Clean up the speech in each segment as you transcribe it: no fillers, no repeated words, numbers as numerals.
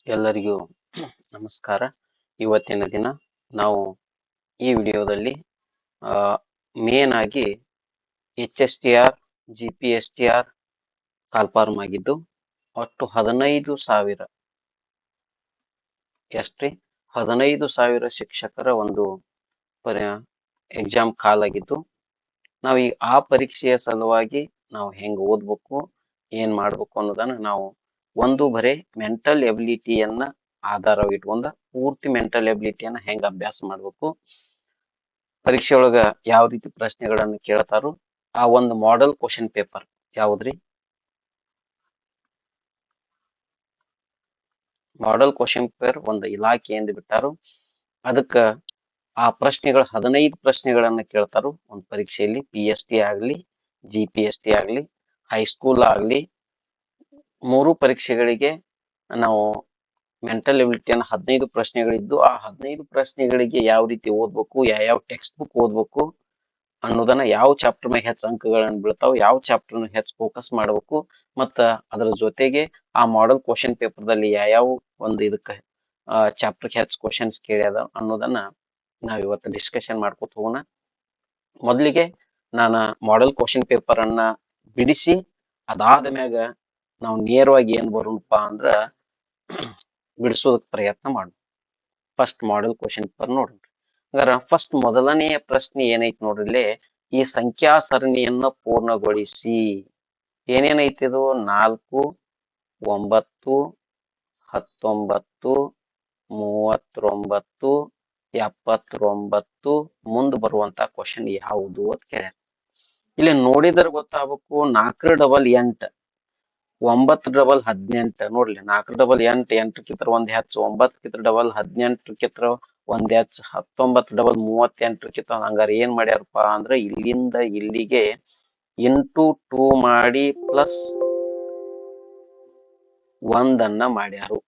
ಎಲ್ಲರಿಗೂ ನಮಸ್ಕಾರ. ಇವತ್ತಿನ ದಿನ ನಾವು ಈ ವಿಡಿಯೋದಲ್ಲಿ ಮೇನ್ ಆಗಿ HSTR, GPSTR ಕಾಲ್ಫಾರ್ಮ್ ಆಗಿದ್ದು ಒಟ್ಟು 15,000 ಎಷ್ಟ್ರಿ 15,000 ಶಿಕ್ಷಕರ ಒಂದು ಎಕ್ಸಾಮ್ ಕಾಲ್ ಆಗಿದ್ದು ನಾವು ಈ ಆ ಪರೀಕ್ಷೆಯ ಸಲುವಾಗಿ ನಾವು ಹೆಂಗ್ ಓದ್ಬೇಕು, ಏನ್ ಮಾಡ್ಬೇಕು ಅನ್ನೋದನ್ನ ನಾವು ಒಂದು ಬರೇ ಮೆಂಟಲ್ ಎಬಿಲಿಟಿಯನ್ನ ಆಧಾರವಿಟ್ಕೊಂಡ ಪೂರ್ತಿ ಮೆಂಟಲ್ ಎಬಿಲಿಟಿಯನ್ನ ಹೆಂಗ್ ಅಭ್ಯಾಸ ಮಾಡ್ಬೇಕು, ಪರೀಕ್ಷೆ ಒಳಗ ಯಾವ ರೀತಿ ಪ್ರಶ್ನೆಗಳನ್ನ ಕೇಳ್ತಾರೋ ಆ ಒಂದು ಮಾಡೆಲ್ ಕ್ವಶನ್ ಪೇಪರ್ ಯಾವ್ದ್ರಿ? ಮಾಡೆಲ್ ಕ್ವಶನ್ ಪೇಪರ್ ಒಂದು ಇಲಾಖೆಯಿಂದ ಬಿಟ್ಟಾರು. ಅದಕ್ಕ ಆ ಪ್ರಶ್ನೆಗಳು 15 ಪ್ರಶ್ನೆಗಳನ್ನ ಕೇಳ್ತಾರು ಒಂದು ಪರೀಕ್ಷೆಯಲ್ಲಿ. PST ಆಗ್ಲಿ, GPST ಆಗ್ಲಿ, ಹೈಸ್ಕೂಲ್ ಆಗ್ಲಿ, ಮೂರು ಪರೀಕ್ಷೆಗಳಿಗೆ ನಾವು ಮೆಂಟಲ್ ಎಬಿಲಿಟಿಯನ್ನ 15 ಪ್ರಶ್ನೆಗಳಿದ್ದು ಆ 15 ಪ್ರಶ್ನೆಗಳಿಗೆ ಯಾವ ರೀತಿ ಓದ್ಬೇಕು, ಯಾವ ಟೆಕ್ಸ್ಟ್ ಬುಕ್ ಓದ್ಬೇಕು ಅನ್ನೋದನ್ನ, ಯಾವ ಚಾಪ್ಟರ್ ಮೇಲೆ ಹೆಚ್ಚು ಅಂಕಗಳನ್ನ ಬೀಳ್ತಾವ, ಯಾವ ಚಾಪ್ಟರ್ ಹೆಚ್ಚು ಫೋಕಸ್ ಮಾಡ್ಬೇಕು, ಮತ್ತ ಅದರ ಜೊತೆಗೆ ಆ ಮಾಡೆಲ್ ಕ್ವಶನ್ ಪೇಪರ್ ದಲ್ಲಿ ಯಾವ ಒಂದು ಇದಕ್ಕ ಚಾಪ್ಟರ್ ಹೆಚ್ಚು ಕ್ವಶನ್ಸ್ ಕೇಳ್ಯಾದ ಅನ್ನೋದನ್ನ ನಾವ್ ಇವತ್ತು ಡಿಸ್ಕಷನ್ ಮಾಡ್ಕೊತ ಹೋಗೋಣ. ಮೊದಲಿಗೆ ನಾನು ಮಾಡೆಲ್ ಕ್ವಶನ್ ಪೇಪರ್ ಅನ್ನ ಬಿಡಿಸಿ ಅದಾದ ಮ್ಯಾಗ ನಾವು ನೇರವಾಗಿ ಏನ್ ಬರೋಣಪ್ಪ ಅಂದ್ರ ಬಿಡಿಸೋದಕ್ ಪ್ರಯತ್ನ ಮಾಡೋಣ. ಫಸ್ಟ್ ಮಾಡೆಲ್ ಕ್ವಶನ್ ಪೇಪರ್ ನೋಡ್ರಿ. ಹಂಗಾರ ಫಸ್ಟ್ ಮೊದಲನೆಯ ಪ್ರಶ್ನೆ ಏನೈತಿ ನೋಡ್ರಿ, ಈ ಸಂಖ್ಯಾ ಸರಣಿಯನ್ನ ಪೂರ್ಣಗೊಳಿಸಿ. ಏನೇನೈತಿ ಇದು? 4, 9, 19, 39, 79 ಮುಂದ್ ಬರುವಂತ ಕ್ವಶನ್ ಯಾವುದು ಅಂತ ಕೇಳ್ಯಾರ. ಇಲ್ಲಿ ನೋಡಿದ್ರೆ ಗೊತ್ತಾಗಬೇಕು. 4 ಡಬಲ್ 8, 9 ಡಬಲ್ 18 ನೋಡ್ಲಿ. 4 ಡಬಲ್ 8, 8 ಒಂದ್ ಹೆಚ್ಚು, 9 ಡಬಲ್ 18 ಒಂದ್ ಹೆಚ್ಚು, 19 ಡಬಲ್ 38 ಹಂಗಾರ ಏನ್ ಮಾಡ್ಯಾರಪ್ಪ ಅಂದ್ರ ಇಲ್ಲಿಂದ ಇಲ್ಲಿಗೆ ಇಂಟು 2 ಮಾಡಿ ಪ್ಲಸ್ 1 ಅನ್ನ ಮಾಡ್ಯಾರು.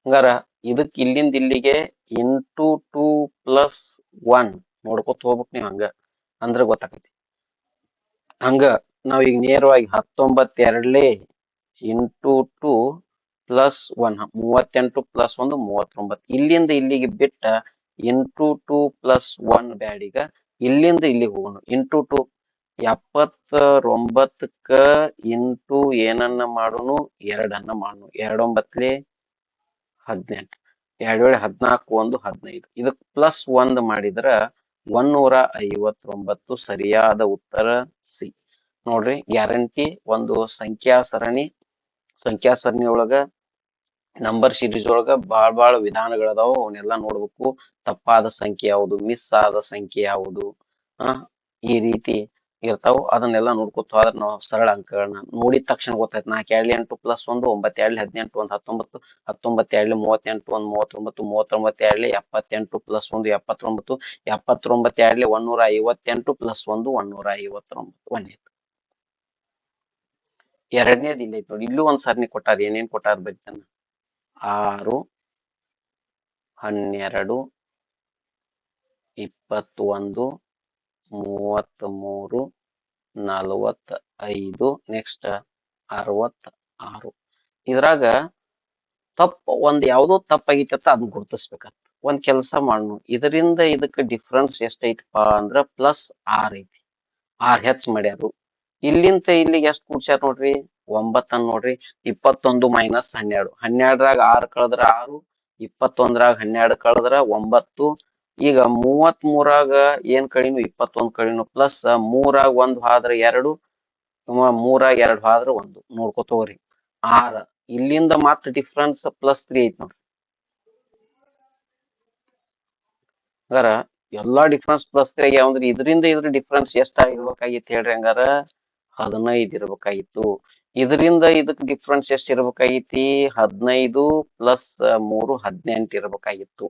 ಹಂಗಾರ ಇದಕ್ ಇಲ್ಲಿಂದ ಇಲ್ಲಿಗೆ ಇಂಟು 2 ಪ್ಲಸ್ 1 ನೋಡ್ಕೊತ ಹೋಗ್ಬೇಕು ನೀವ್. ಹಂಗ ಅಂದ್ರ ಗೊತ್ತಾಕತಿ. ಹಂಗ ನಾವೀಗ ನೇರವಾಗಿ 19 ಎರಡ್ಲೆ ಇಂಟು 2 ಪ್ಲಸ್ 1 38 ಪ್ಲಸ್ 1 39. ಇಲ್ಲಿಂದ ಇಲ್ಲಿಗೆ ಬಿಟ್ಟ ಇಂಟು 2 ಪ್ಲಸ್ 1 ಬ್ಯಾಡೀಗ ಇಲ್ಲಿಂದ ಇಲ್ಲಿಗೆ ಹೋಗೋಣ. ಇಂಟು 2 79ಕ್ಕ ಇಂಟು ಏನನ್ನ ಮಾಡೋನು? 2 ಮಾಡೋನು. 2 9 18, 2 14 1 15. ಇದಕ್ ಪ್ಲಸ್ 1 ಮಾಡಿದ್ರ 159. ಸರಿಯಾದ ಉತ್ತರ ಸಿ. ನೋಡ್ರಿ, ಗ್ಯಾರಂಟಿ ಒಂದು ಸಂಖ್ಯಾ ಸರಣಿ ಒಳಗ ನಂಬರ್ ಸೀರೀಸ್ ಒಳಗ ಬಾಳ ವಿಧಾನಗಳದಾವ. ಅವನ್ನೆಲ್ಲಾ ನೋಡ್ಬೇಕು. ತಪ್ಪಾದ ಸಂಖ್ಯೆ ಯಾವುದು, ಮಿಸ್ ಆದ ಸಂಖ್ಯೆ ಯಾವುದು, ಈ ರೀತಿ ಇರ್ತಾವ. ಅದನ್ನೆಲ್ಲ ನೋಡ್ಕೊತ ಹೋದ್ರ ನಾವು ಸರಳ ಅಂಕಗಳನ್ನ ನೋಡಿದ ತಕ್ಷಣ ಗೊತ್ತಾಯ್ತು. 4 2 8 ಪ್ಲಸ್ 1 9 2 18 1 19 19 2 38 1 39 39 2 78 ಪ್ಲಸ್ 1 79 79 2 158 ಪ್ಲಸ್ 1 159 ಒಂದೇ. ಎರಡನೇದು ಇಲ್ಲ ಐತಿ ನೋಡಿ. ಇಲ್ಲೂ ಒಂದ್ ಸರಣಿ ಕೊಟ್ಟಾರ. ಏನೇನ್ ಕೊಟ್ಟಾರ ಬೈತಾನ? 6, 12, 21, 33, 45 ನೆಕ್ಸ್ಟ್ 66. ಇದ್ರಾಗ ಒಂದ್ ಯಾವ್ದೋ ತಪ್ಪಾಗೈತಿ ಅಂತ ಅದನ್ನ ಗುರುತಿಸ್ಬೇಕಂತ. ಒಂದ್ ಕೆಲಸ ಮಾಡೋಣ. ಇದರಿಂದ ಇದಕ್ಕೆ ಡಿಫ್ರೆನ್ಸ್ ಎಷ್ಟೈತಪ್ಪ ಅಂದ್ರ ಪ್ಲಸ್ 6 ಐತಿ. 6 ಹೆಚ್ಚು ಮಾಡ್ಯಾರು. ಇಲ್ಲಿಂದ ಇಲ್ಲಿಗೆ ಎಷ್ಟು ಕೂಡ್ಸ್ಯಾರ ನೋಡ್ರಿ? 9 ಅನ್ನ ನೋಡ್ರಿ. 21 ಮೈನಸ್ 12. 12ರಾಗ 6 ಕಳೆದ್ರ 6, 21ರಾಗ 12 ಕಳೆದ್ರ 9. ಈಗ 33ರಾಗ ಏನ್ ಕಳಿನು? 21 ಕಳಿನು. ಪ್ಲಸ್ 3ರಾಗ 1 ಹಾದ್ರ 2, 3ರಾಗ 2 ಹಾದ್ರ 1. ನೋಡ್ಕೊತ ಹೋಗ್ರಿ. 6 ಇಲ್ಲಿಂದ ಮಾತ್ರ ಡಿಫ್ರೆನ್ಸ್ ಪ್ಲಸ್ 3 ಐತಿ ನೋಡ್ರಿ. ಹಂಗಾರ ಎಲ್ಲಾ ಡಿಫ್ರೆನ್ಸ್ ಪ್ಲಸ್ 3 ಆಗ್ಯಾವಂದ್ರ ಇದರಿಂದ ಇದ್ರ ಡಿಫ್ರೆನ್ಸ್ ಎಷ್ಟ ಆಗಿರ್ಬೇಕಾಗಿತ್ತು ಹೇಳ್ರಿ? ಹಂಗಾರ 15 ಇರ್ಬೇಕಾಗಿತ್ತು. ಇದರಿಂದ ಇದಕ್ ಡಿಫ್ರೆನ್ಸ್ ಎಷ್ಟ್ ಇರ್ಬೇಕಾಗಿತಿ? 15 ಪ್ಲಸ್ 3 18 ಇರ್ಬೇಕಾಗಿತ್ತು.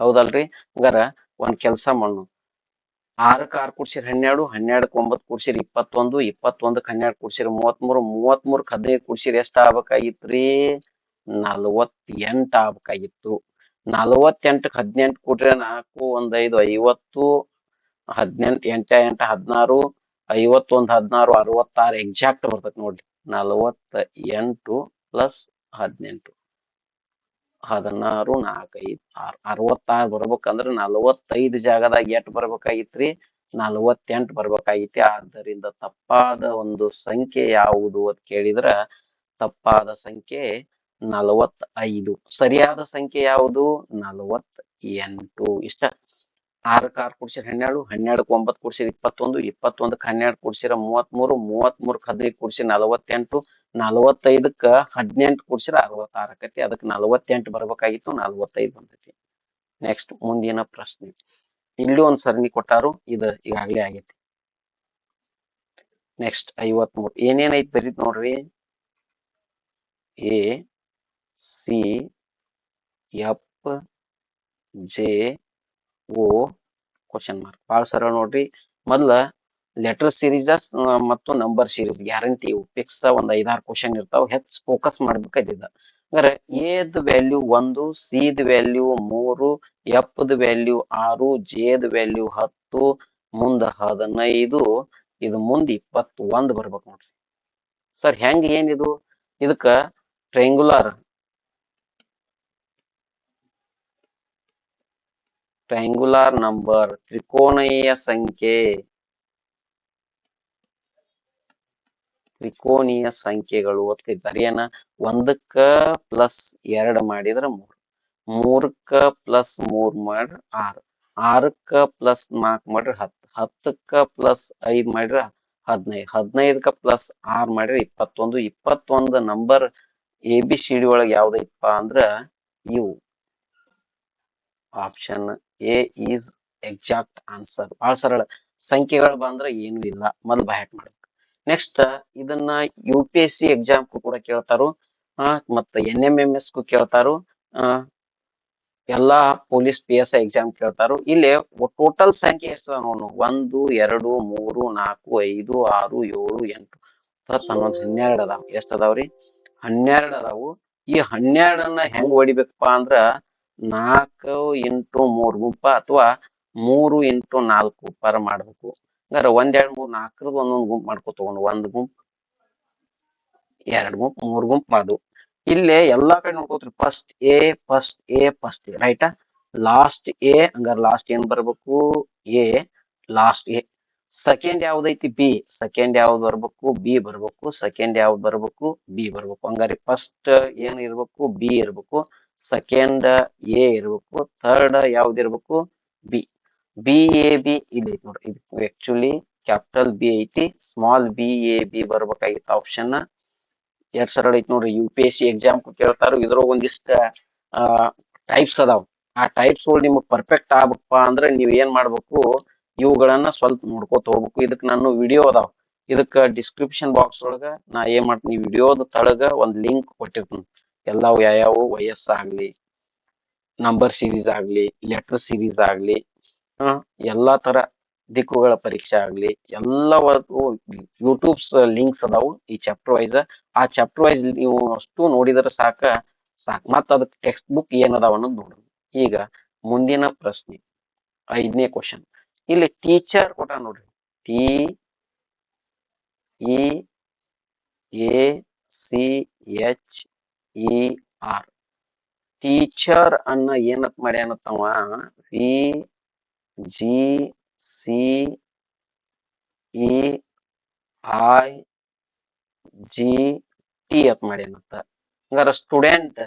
ಹೌದಲ್ರಿ? ಹಂಗಾರ ಒಂದ್ ಕೆಲ್ಸ ಮಾಡೋಣ. 6ಕ್ಕೆ 6 ಕೂಡ್ಸಿರ್ 12, 12ಕ್ಕೆ 9 ಕೂಡ್ಸಿರ್ 21, 21ಕ್ಕೆ 12 ಕೂಡ್ಸಿರ್ 33, 33ಕ್ಕೆ 15 ಕೂಡ್ಸಿರ್ ಎಷ್ಟ ಆಗ್ಬೇಕಾಗಿತ್ರಿ? 48 ಆಗ್ಬೇಕಾಗಿತ್ತು. 48ಕ್ಕೆ 18 ಕೂಡ್ರೆ 4 1 5 50, 18 8 8 16, 51 16 66 ಎಕ್ಸಾಕ್ಟ್ ಬರ್ತೈತಿ ನೋಡ್ರಿ. 48 ಪ್ಲಸ್ 18 16 4 5 6 66 ಬರ್ಬೇಕಂದ್ರ 45 ಜಾಗದಾಗ ಎಷ್ಟ್ ಬರ್ಬೇಕಾಗಿತ್ರಿ? 48 ಬರ್ಬೇಕಾಗಿತಿ. ಆದ್ದರಿಂದ ತಪ್ಪಾದ ಒಂದು ಸಂಖ್ಯೆ ಯಾವುದು ಅಂತ ಕೇಳಿದ್ರ ತಪ್ಪಾದ ಸಂಖ್ಯೆ 45. ಸರಿಯಾದ ಸಂಖ್ಯೆ ಯಾವುದು? 48. ಇಷ್ಟ. 6ಕ್ಕೆ 6 ಕೂಡಿಸಿರ 12, 12ಕ್ಕೆ 9 ಕೂಡಿಸಿರ 21, 21ಕ್ಕೆ 12 ಕೂಡಿಸಿರ 33, 33ಕ್ಕೆ 15 ಕೂಡಿಸಿರ 48, 45ಕ್ಕೆ 18 ಕೂಡಿಸಿರ 66 ಆಕತಿ. ಅದಕ್ಕೆ 48 ಬರ್ಬೇಕಾಗಿತ್ತು, 45 ಬಂದೈತಿ. ನೆಕ್ಸ್ಟ್ ಮುಂದಿನ ಪ್ರಶ್ನೆ. ಇಲ್ಲಿ ಒಂದ್ ಸರಣಿ ಕೊಟ್ಟಾರು, ಇದು ಈಗಾಗಲೇ ಆಗೈತಿ. ನೆಕ್ಸ್ಟ್ 53. ಏನೇನೈತಿ ಬರೀತ್ ನೋಡ್ರಿ. A C F J O question mark. ಬಹಳ ಸರಳ ನೋಡ್ರಿ. ಮೊದ್ಲ ಲೆಟರ್ ಸೀರೀಸ್ ಮತ್ತು ನಂಬರ್ ಸೀರೀಸ್ ಗ್ಯಾರಂಟಿ ಇವು ಫಿಕ್ಸ್ ಒಂದ್ 5-6 ಕ್ವಶನ್ ಇರ್ತಾವ. ಹೆಚ್ಚು ಫೋಕಸ್ ಮಾಡ್ಬೇಕಾಯ್ತಿದ. ಅಂದ್ರೆ ಎದ್ ವ್ಯಾಲ್ಯೂ 1, ಸಿ ದ ವ್ಯಾಲ್ಯೂ 3, ಎಫ್ ದ ವ್ಯಾಲ್ಯೂ 6, ಜೆ ದ ವ್ಯಾಲ್ಯೂ 10, ಮುಂದ 15, ಇದು ಮುಂದ್ 21 ಬರ್ಬೇಕು ನೋಡ್ರಿ. ಸರ್ ಹೆಂಗ್ ಏನಿದು? ಇದಕ್ಕ ಟ್ರಯಾಂಗುಲರ್ ನಂಬರ್, ತ್ರಿಕೋನೀಯ ಸಂಖ್ಯೆಗಳು ಒತ್ತಿದ್ದಾರೆ. ಏನ 1ಕ್ಕ +2 ಮಾಡಿದ್ರ 3, 3ಕ್ಕ +3 ಮಾಡ್ರ 6, 6ಕ್ಕ +4 ಮಾಡ್ರ 10, 10ಕ್ಕ +5 ಮಾಡ್ರ 15, 15ಕ್ಕ +6 ಮಾಡ್ರ 21, 21 ನಂಬರ್ ABCD ಒಳಗ ಯಾವ್ದೈತಪ್ಪ ಅಂದ್ರ ಇವು. Option A is exact answer. ಬಹಳ ಸರಳ. ಸಂಖ್ಯೆಗಳು ಬಂದ್ರ ಏನು ಇಲ್ಲ, ಮೊದ್ಲು ಬಯಾಟ್ ಮಾಡ್ಬೇಕು. ನೆಕ್ಸ್ಟ್ ಇದನ್ನ UPSC ಎಕ್ಸಾಮ್ ಕೂಡ ಕೇಳ್ತಾರು, ಮತ್ತ NMMS ಗೂ ಕೇಳ್ತಾರು, ಎಲ್ಲಾ ಪೊಲೀಸ್ PSI ಎಕ್ಸಾಮ್ ಕೇಳ್ತಾರು. ಇಲ್ಲಿ ಟೋಟಲ್ ಸಂಖ್ಯೆ ಎಷ್ಟು ನೋಡು. 1 2 3 4 5 6 7 8 10 11 12 ಅದಾವ. ಎಷ್ಟ್ ಅದಾವ್ರಿ? 12 ಅದಾವು. ಈ 12ನ್ನ ಹೆಂಗ್ ಹೊಡಿಬೇಕಪ್ಪ ಅಂದ್ರ 4 × 3 ಗುಂಪ ಅಥವಾ 3 × 4 ಪರ ಮಾಡ್ಬೇಕು. ಹಂಗಾರ 1 2 3 4 ಒಂದೊಂದು ಗುಂಪು ಮಾಡ್ಕೊ ತಗೊಂಡು 1 ಗುಂಪ್ 2 ಗುಂಪ್ 3 ಗುಂಪ್ ಮಾಡು. ಇಲ್ಲೇ ಎಲ್ಲಾ ಕಡೆ ನೋಡ್ಕೋತ್ರಿ. First A right. Last A, ಹಂಗಾರ ಲಾಸ್ಟ್ ಏನ್ ಬರ್ಬೇಕು? ಎ. Last A. ಸೆಕೆಂಡ್ ಯಾವ್ದೈತಿ? ಬಿ. ಸೆಕೆಂಡ್ ಯಾವ್ದು ಬರ್ಬೇಕು? ಬಿ ಬರ್ಬೇಕು. ಸೆಕೆಂಡ್ ಯಾವ್ದು ಬರ್ಬೇಕು? ಬಿ ಬರ್ಬೇಕು. ಹಂಗಾರೆ ಫಸ್ಟ್ ಏನ್ ಇರ್ಬೇಕು? ಬಿ ಇರ್ಬೇಕು. ಸೆಕೆಂಡ್ ಎ ಇರ್ಬೇಕು. ಥರ್ಡ್ ಯಾವ್ದು ಇರ್ಬೇಕು? ಬಿ. BAB ಇಲ್ಲಿ ಐತಿ ನೋಡ್ರಿ. ಇದು ಆಕ್ಚುಲಿ ಕ್ಯಾಪಿಟಲ್ ಬಿ ಐತಿ, ಸ್ಮಾಲ್ BAB ಬರ್ಬೇಕಾಗಿತ್ತು ಆಪ್ಷನ್. ಎರಡ್ ಸರಳ ಐತಿ ನೋಡ್ರಿ. UPSC ಎಕ್ಸಾಮ್ ಕೇಳ್ತಾರು. ಇದ್ರೊಳಗ ಒಂದಿಷ್ಟ ಟೈಪ್ಸ್ ಅದಾವ. ಆ ಟೈಪ್ಸ್ ನಿಮಗ್ ಪರ್ಫೆಕ್ಟ್ ಆಗ್ಬೇಕಪ್ಪ ಅಂದ್ರೆ ನೀವ್ ಏನ್ ಮಾಡ್ಬೇಕು? ಇವುಗಳನ್ನ ಸ್ವಲ್ಪ ನೋಡ್ಕೋತ ಹೋಗ್ಬೇಕು. ಇದಕ್ ನಾನು ವಿಡಿಯೋ ಅದಾವ. ಇದಕ್ಕ ಡಿಸ್ಕ್ರಿಪ್ಷನ್ ಬಾಕ್ಸ್ ಒಳಗ ನಾ ಏನ್ ಮಾಡ್ತೀನಿ, ವಿಡಿಯೋದ ತಳಗ ಒಂದ್ ಲಿಂಕ್ ಕೊಟ್ಟಿರ್ತೀನಿ. ಎಲ್ಲಾವು ಯಾವ್ಯಾವು ವಯಸ್ಸಾಗ್ಲಿ, ನಂಬರ್ ಸೀರೀಸ್ ಆಗ್ಲಿ, ಲೆಟರ್ ಸೀರೀಸ್ ಆಗ್ಲಿ, ಎಲ್ಲಾ ತರ ದಿಕ್ಕುಗಳ ಪರೀಕ್ಷೆ ಆಗ್ಲಿ, ಎಲ್ಲವೂ ಯೂಟ್ಯೂಬ್ಸ್ ಲಿಂಕ್ಸ್ ಅದಾವು ಈ ಚಾಪ್ಟರ್ ವೈಸ್. ಆ ಚಾಪ್ಟರ್ ವೈಸ್ ನೀವು ಅಷ್ಟು ನೋಡಿದ್ರೆ ಸಾಕ. ಮತ್ತ ಅದಕ್ಕೆ ಟೆಕ್ಸ್ಟ್ ಬುಕ್ ಏನದಾವ ಅನ್ನೋದು ನೋಡ್ರಿ. ಈಗ ಮುಂದಿನ ಪ್ರಶ್ನೆ 5ನೇ ಕ್ವಶನ್. ಇಲ್ಲಿ ಟೀಚರ್ ಕೊಟ್ಟ ನೋಡ್ರಿ. TEACHER. ಟೀಚರ್ ಅನ್ನ ಏನತ್ ಮಾಡ್ಯಾನತ್ತವ? TGCEIGT ಅತ್ ಮಾಡ್ಯಾನತ್ತ. ಹಂಗಾರ ಸ್ಟೂಡೆಂಟ್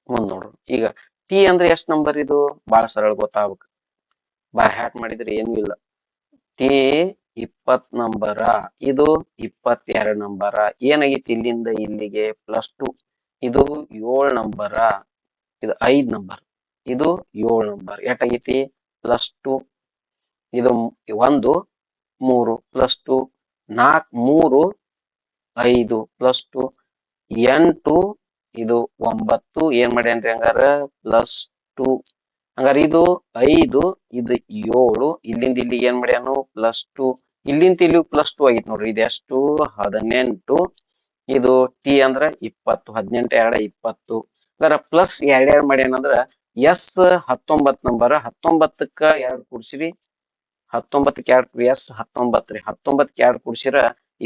ಮುಂದ್ ನೋಡ್ರಿ. ಈಗ ಟಿ ಅಂದ್ರೆ ಎಷ್ಟ್ ನಂಬರ್? ಇದು ಬಹಳ ಸರಳ ಗೊತ್ತಾಗ್ಬೇಕು. ಬೈ ಹ್ಯಾಟ್ ಮಾಡಿದ್ರೆ ಏನು ಇಲ್ಲ. ಟಿ 20 ನಂಬರ, ಇದು 22 ನಂಬರ. ಏನಾಗೈತಿ ಇಲ್ಲಿಂದ ಇಲ್ಲಿಗೆ +2. ಇದು 7 ನಂಬರ, ಇದು 5 ನಂಬರ್, ಇದು 7 ನಂಬರ್. ಎಷ್ಟಾಗೈತಿ? +2. ಇದು 1 3 +2, 4 3 5 +2, 8 ಇದು 9. ಏನ್ ಮಾಡ್ಯಾನ್ರಿ ಹಂಗಾರ? +2. ಹಂಗಾರ ಇದು 5, ಇದು 7, ಇಲ್ಲಿಂದ ಇಲ್ಲಿಗೆ ಏನ್ ಮಾಡ್ಯಾನು? +2. ಇಲ್ಲಿಂದ ಇಲ್ಲಿ +2 ಆಗೈತಿ ನೋಡ್ರಿ. ಇದು ಎಷ್ಟು? 18. ಇದು ಟಿ ಅಂದ್ರ 20, 18 2 20. ಹಂಗಾರ ಪ್ಲಸ್ 2 ಮಾಡ್ಯಾನಂದ್ರ ಎಸ್ 19 ನಂಬರ್. 19ಕ್ಕ 2 ಕೂಡ್ಸಿರಿ, 19ಕ್ಕೆ 2 ಎಸ್ 19 ರೀ. 19ಕ್ಕೆ 2 ಕೂಡ್ಸಿರ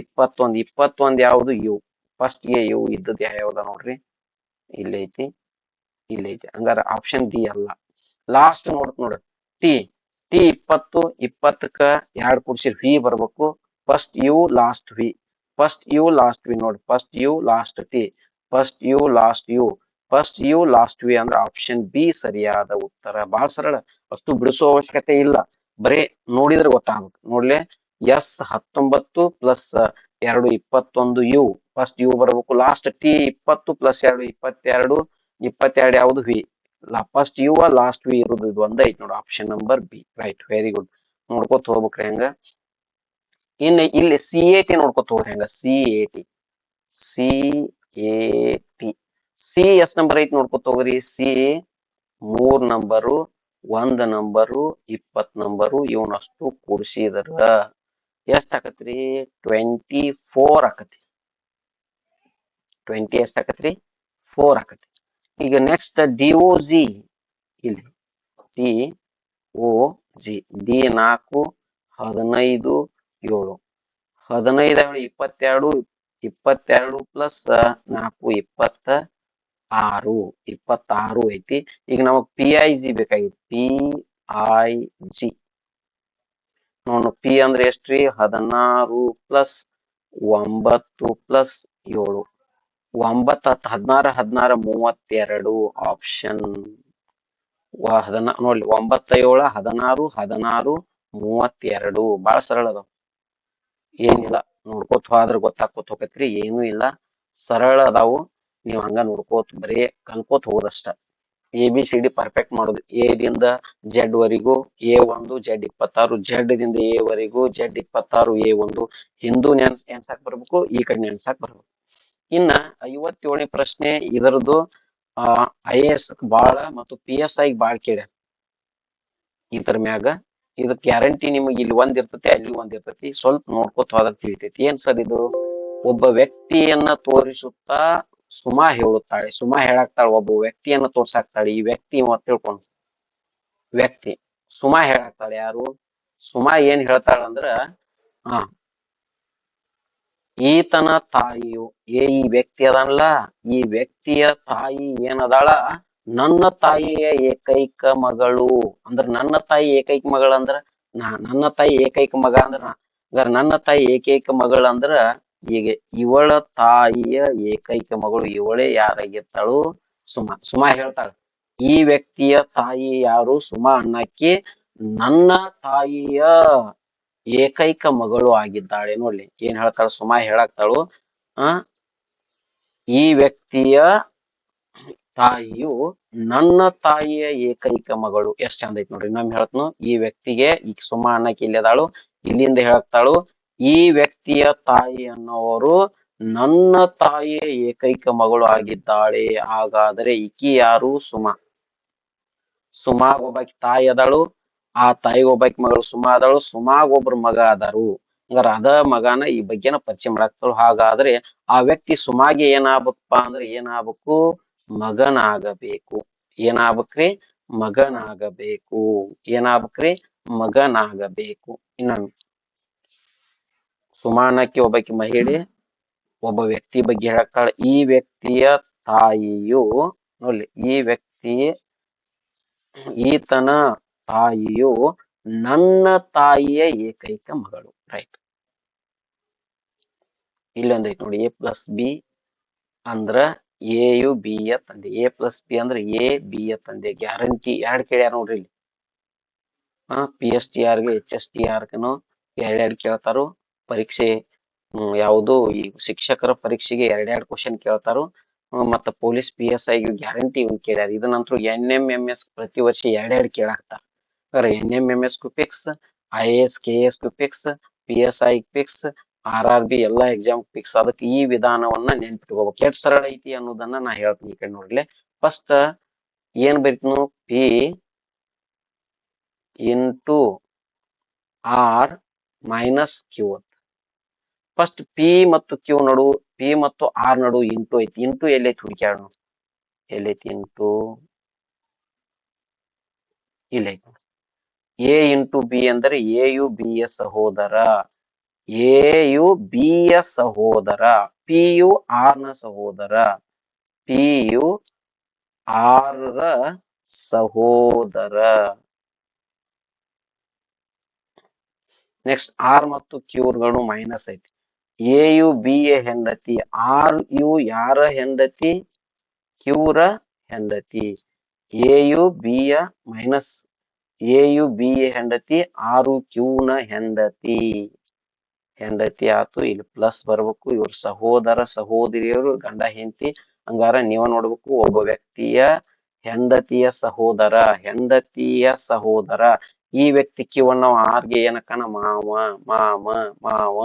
21. 21 ಯಾವ್ದು? ಯು. ಫಸ್ಟ್ ಗೆ ಯು ಇದ್ದದ್ದು ಯಾವ್ದ ನೋಡ್ರಿ. ಇಲ್ಲೈತಿ ಇಲ್ಲೈತಿ. ಹಂಗಾರ ಆಪ್ಷನ್ ಡಿ ಅಲ್ಲ. ಲಾಸ್ಟ್ ನೋಡ ಟಿ ಟಿ 20 20ಕ್ಕ 2 ಕೂಡ್ಸಿರ್ ವಿ ಬರ್ಬೇಕು. First U last V, first U last V ನೋಡಿ, first U last T, first U last U, first U last V ಅಂದ್ರೆ ಆಪ್ಷನ್ ಬಿ ಸರಿಯಾದ ಉತ್ತರ. ಬಹಳ ಸರಳ, ಅಷ್ಟು ಬಿಡಿಸೋ ಅವಶ್ಯಕತೆ ಇಲ್ಲ, ಬರೇ ನೋಡಿದ್ರೆ ಗೊತ್ತಾಗ್ಬೇಕು. ನೋಡ್ಲೆ S19 plus 2 21 U, first U ಬರ್ಬೇಕು. ಲಾಸ್ಟ್ ಟಿ 20 ಪ್ಲಸ್ 2 22, 22 ಯಾವುದು V, first U last V ಇರುದು ಇದು ಒಂದ ಐತಿ ನೋಡಿ, option number B. Right, very good. ನೋಡ್ಕೊತ ಹೋಗ್ಬೇಕ್ರಿ ಹಂಗ. ಇನ್ನು ಇಲ್ಲಿ CAT ನೋಡ್ಕೊತ ಹೋಗ್ರಿ ಹಂಗ. CAT ಸಿ ಎಷ್ಟ್ ನಂಬರ್ ಐತಿ ನೋಡ್ಕೊತ ಹೋಗ್ರಿ. ಸಿ 3 ನಂಬರು, 1 ನಂಬರು, 20 ನಂಬರು, ಇವನಷ್ಟು ಕೂಡಿಸಿದ್ರ ಎಷ್ಟ್ ಆಕತ್ರಿ? 24 ಆಕತಿ. 20 ಎಷ್ಟ್ ಆಕತ್ರಿ? 4 ಆಕತಿ. ಈಗ ನೆಕ್ಸ್ಟ್ DOG, ಇಲ್ಲಿ DOG ಡಿ 4 15 7, 15 22, 22 ಪ್ಲಸ್ 4 26, 26 ಐತಿ. ಈಗ ನಮಗ್ PIG ಬೇಕಾಗಿತ್ತು. PIG ನೋಡು, ಪಿ ಅಂದ್ರೆ ಎಷ್ಟ್ರಿ? 16 ಪ್ಲಸ್ 9 ಪ್ಲಸ್ 7, 9 10 16 16 32, ಆಪ್ಷನ್ ನೋಡ್ಲಿ 9 7 16 16 32. ಬಾಳ ಸರಳ ಅದ, ಏನಿಲ್ಲ, ನೋಡ್ಕೋತ ಹೋದ್ರ ಗೊತ್ತಾಕೋತ ಹೋಗತ್ರಿ. ಏನು ಇಲ್ಲ, ಸರಳ ಅದಾವು. ನೀವ್ ಹಂಗ ನೋಡ್ಕೋತ ಬರೀ ಕಲ್ಕೋತ ಹೋಗೋದಷ್ಟ. ABCD ಪರ್ಫೆಕ್ಟ್ ಮಾಡೋದು. ಎ ದಿಂದ Z ವರೆಗೂ A1 Z26, Z ದಿಂದ A ವರೆಗೂ Z26 A1 ಹಿಂದೂ ನೆನ್ಸಾಕ್ ಬರ್ಬೇಕು, ಈ ಕಡೆ ನೆನ್ಸಾಕ್ ಬರ್ಬೇಕು. ಇನ್ನ 57ನೇ ಪ್ರಶ್ನೆ ಇದರದ್ದು IAS ಬಾಳ ಮತ್ತು PSI ಬಾಳ ಕೇಳ್ಯಾರ ಇದ್ರ ಮ್ಯಾಗ. ಇದು ಗ್ಯಾರಂಟಿ ನಿಮಗೆ ಇಲ್ಲಿ ಒಂದ್ ಇರ್ತೈತಿ, ಅಲ್ಲಿ ಒಂದ್ ಇರ್ತೈತಿ. ಸ್ವಲ್ಪ ನೋಡ್ಕೋತ ಹೋದ್ರ ತಿಳಿತೈತಿ. ಏನ್ ಸರ್ ಇದು? ಒಬ್ಬ ವ್ಯಕ್ತಿಯನ್ನ ತೋರಿಸುತ್ತಾ ಸುಮಾ ಹೇಳುತ್ತಾಳೆ. ಸುಮಾ ಹೇಳಾಕ್ತಾಳ, ಒಬ್ಬ ವ್ಯಕ್ತಿಯನ್ನ ತೋರ್ಸಾಕ್ತಾಳೆ. ಈ ವ್ಯಕ್ತಿ ಮತ್ ತಿಳ್ಕೊಂಡು ವ್ಯಕ್ತಿ ಸುಮಾ ಹೇಳಾಕ್ತಾಳೆ. ಯಾರು? ಸುಮಾ ಏನ್ ಹೇಳ್ತಾಳಂದ್ರ, ಹಾ, ಈತನ ತಾಯಿಯು, ಈ ವ್ಯಕ್ತಿ ಅದಲ್ಲ, ಈ ವ್ಯಕ್ತಿಯ ತಾಯಿ ಏನದಾಳ? ನನ್ನ ತಾಯಿಯ ಏಕೈಕ ಮಗಳು. ಅಂದ್ರ ನನ್ನ ತಾಯಿ ಏಕೈಕ ಮಗಳಂದ್ರ ನನ್ನ ತಾಯಿ ಏಕೈಕ ಮಗ ಅಂದ್ರ ನನ್ನ ತಾಯಿ ಏಕೈಕ ಮಗಳಂದ್ರ ಈಗ ಇವಳ ತಾಯಿಯ ಏಕೈಕ ಮಗಳು ಇವಳೇ ಯಾರಾಗಿರ್ತಾಳು? ಸುಮಾ. ಸುಮಾ ಹೇಳ್ತಾಳ, ಈ ವ್ಯಕ್ತಿಯ ತಾಯಿ ಯಾರು? ಸುಮಾ ಅನ್ನಕ್ಕೆ ನನ್ನ ತಾಯಿಯ ಏಕೈಕ ಮಗಳು ಆಗಿದ್ದಾಳೆ. ನೋಡ್ಲಿ ಏನ್ ಹೇಳ್ತಾಳ ಸುಮಾ ಹೇಳಾಕ್ತಾಳು. ಈ ವ್ಯಕ್ತಿಯ ತಾಯಿಯು ನನ್ನ ತಾಯಿಯ ಏಕೈಕ ಮಗಳು. ಎಷ್ಟ್ ಚಂದ ಐತಿ ನೋಡ್ರಿ. ನಮ್ ಹೇಳ್ತನು, ಈ ವ್ಯಕ್ತಿಗೆ ಈಗ ಸುಮಾ ಅನ್ನಕ್ಕೆ ಇಲ್ಲದಾಳು, ಇಲ್ಲಿಂದ ಹೇಳ್ತಾಳು ಈ ವ್ಯಕ್ತಿಯ ತಾಯಿ ಅನ್ನೋರು ನನ್ನ ತಾಯಿಯ ಏಕೈಕ ಮಗಳು ಆಗಿದ್ದಾಳೆ. ಹಾಗಾದ್ರೆ ಈಕಿ ಯಾರು? ಸುಮಾ. ಸುಮಾಗ್ ಒಬ್ಬಾಕಿ ತಾಯಿ ಅದಾಳು, ಆ ತಾಯಿಗೆ ಒಬ್ಬಾಕಿ ಮಗಳು ಸುಮಾ ಅದಾಳು, ಸುಮಾಗ್ ಒಬ್ರು ಮಗ ಅದಾರು. ಹಂಗಾರ ಅದ ಮಗನ ಈ ಬಗ್ಗೆನ ಪರಿಚಯ ಮಾಡಾಕ್ತಾಳು. ಹಾಗಾದ್ರೆ ಆ ವ್ಯಕ್ತಿ ಸುಮಾಗೆ ಏನಾಗ್ಬೇಕಪ್ಪ ಅಂದ್ರೆ ಏನಾಗ್ಬೇಕು? ಮಗನಾಗಬೇಕು. ಏನಾಗ್ಬೇಕ್ರಿ? ಮಗನಾಗಬೇಕು. ಏನಾಗ್ಬೇಕ್ರಿ? ಮಗನಾಗಬೇಕು. ಇನ್ನೊಮ್ಮೆ, ಸುಮಾ ಅನ್ನಕ್ಕೆ ಒಬ್ಬಾಕಿ ಮಹಿಳೆ ಒಬ್ಬ ವ್ಯಕ್ತಿ ಬಗ್ಗೆ ಹೇಳ್ತಾಳೆ. ಈ ವ್ಯಕ್ತಿಯ ತಾಯಿಯು, ನೋಡ್ಲಿ, ಈತನ ತಾಯಿಯು ನನ್ನ ತಾಯಿಯ ಏಕೈಕ ಮಗಳು. ರೈಟ್. ಇಲ್ಲೊಂದೈತಿ ನೋಡಿ, A+B ಅಂದ್ರ A ಯು B ಯ ತಂದೆ. A+B ಅಂದ್ರ A B ಯ ತಂದೆ. ಗ್ಯಾರಂಟಿ ಎರಡ್ ಕೇಳ್ಯಾರ ನೋಡ್ರಿ ಇಲ್ಲಿ. PSTR ಗೆ HSTR ಗೂ ಎರಡೆರಡು ಕೇಳ್ತಾರು. ಪರೀಕ್ಷೆ ಯಾವುದು ಈ ಶಿಕ್ಷಕರ ಪರೀಕ್ಷೆಗೆ ಎರಡೆರಡು ಕ್ವಶನ್ ಕೇಳ್ತಾರು. ಮತ್ತ ಪೊಲೀಸ್ PSI ಗ್ಯಾರಂಟಿ ಇವ್ನ ಕೇಳ್ಯಾರ. ಇದನ್ನಂತರೂ NMMS ಪ್ರತಿ ವರ್ಷ ಎರಡೆರಡು ಕೇಳಾಕ್ತಾರ. NMMS ಕು ಫಿಕ್ಸ್, IAS KS ಕು ಫಿಕ್ಸ್, PSI ಫಿಕ್ಸ್, RRB ಎಲ್ಲಾ ಎಕ್ಸಾಮ್ ಫಿಕ್ಸ್. ಅದಕ್ಕೆ ಈ ವಿಧಾನವನ್ನ ನೆನ್ಪಿಟ್ಕೋಬೇಕು. ಎಷ್ಟ್ ಸರಳ ಐತಿ ಅನ್ನೋದನ್ನ ನಾ ಹೇಳ್ತೀನಿ. ಈ ಕಡೆ ನೋಡ್ಲಿ, ಫಸ್ಟ್ ಏನ್ ಬರೀತೀನು? P into R minus Q. First P ಮತ್ತು Q ನಡು, P ಮತ್ತು R ನಡು ಇಂಟು ಐತಿ. ಇಂಟು ಎಲ್ಲೈತಿ ಹುಡುಕ್ಯಾಡ? ಎಲ್ಲೈತಿ ಇಂಟು? ಇಲ್ಲೈತಿ. A ಇಂಟು B ಅಂದ್ರೆ A ಯು B ಯ ಸಹೋದರ, A ಯು B ಯ ಸಹೋದರ, P ಯು R ನ ಸಹೋದರ. ಪಿಯು ಆರ್ ರ ಸಹೋದರ. ನೆಕ್ಸ್ಟ್ ಆರ್ ಮತ್ತು ಕ್ಯೂರ್ಗಳು ಮೈನಸ್ ಐತಿ. ಎ ಯು ಬಿ ಯ ಹೆಂಡತಿ. ಆರ್ ಯು ಯಾರ ಹೆಂಡತಿ? ಕ್ಯೂರ ಹೆಂಡತಿ. ಎ ಯು ಬಿ ಯ ಮೈನಸ್ ಎ ಯು ಬಿ ಯ ಹೆಂಡತಿ, ಆರು ಕ್ಯೂನ ಹೆಂಡತಿ. ಹೆಂಡತಿ ಆತು, ಇಲ್ಲಿ ಪ್ಲಸ್ ಬರ್ಬೇಕು. ಇವ್ರ ಸಹೋದರ ಸಹೋದರಿಯರು ಗಂಡ ಹೆಂಡತಿ. ಹಂಗಾರ ನೀವ ನೋಡ್ಬೇಕು, ಒಬ್ಬ ವ್ಯಕ್ತಿಯ ಹೆಂಡತಿಯ ಸಹೋದರ, ಹೆಂಡತಿಯ ಸಹೋದರ. ಈ ವ್ಯಕ್ತಿ ಕಿವನ್ನ ಆರ್ಗೆ ಏನಕ್ಕನ ಮಾವ ಮಾಮ ಮಾವ.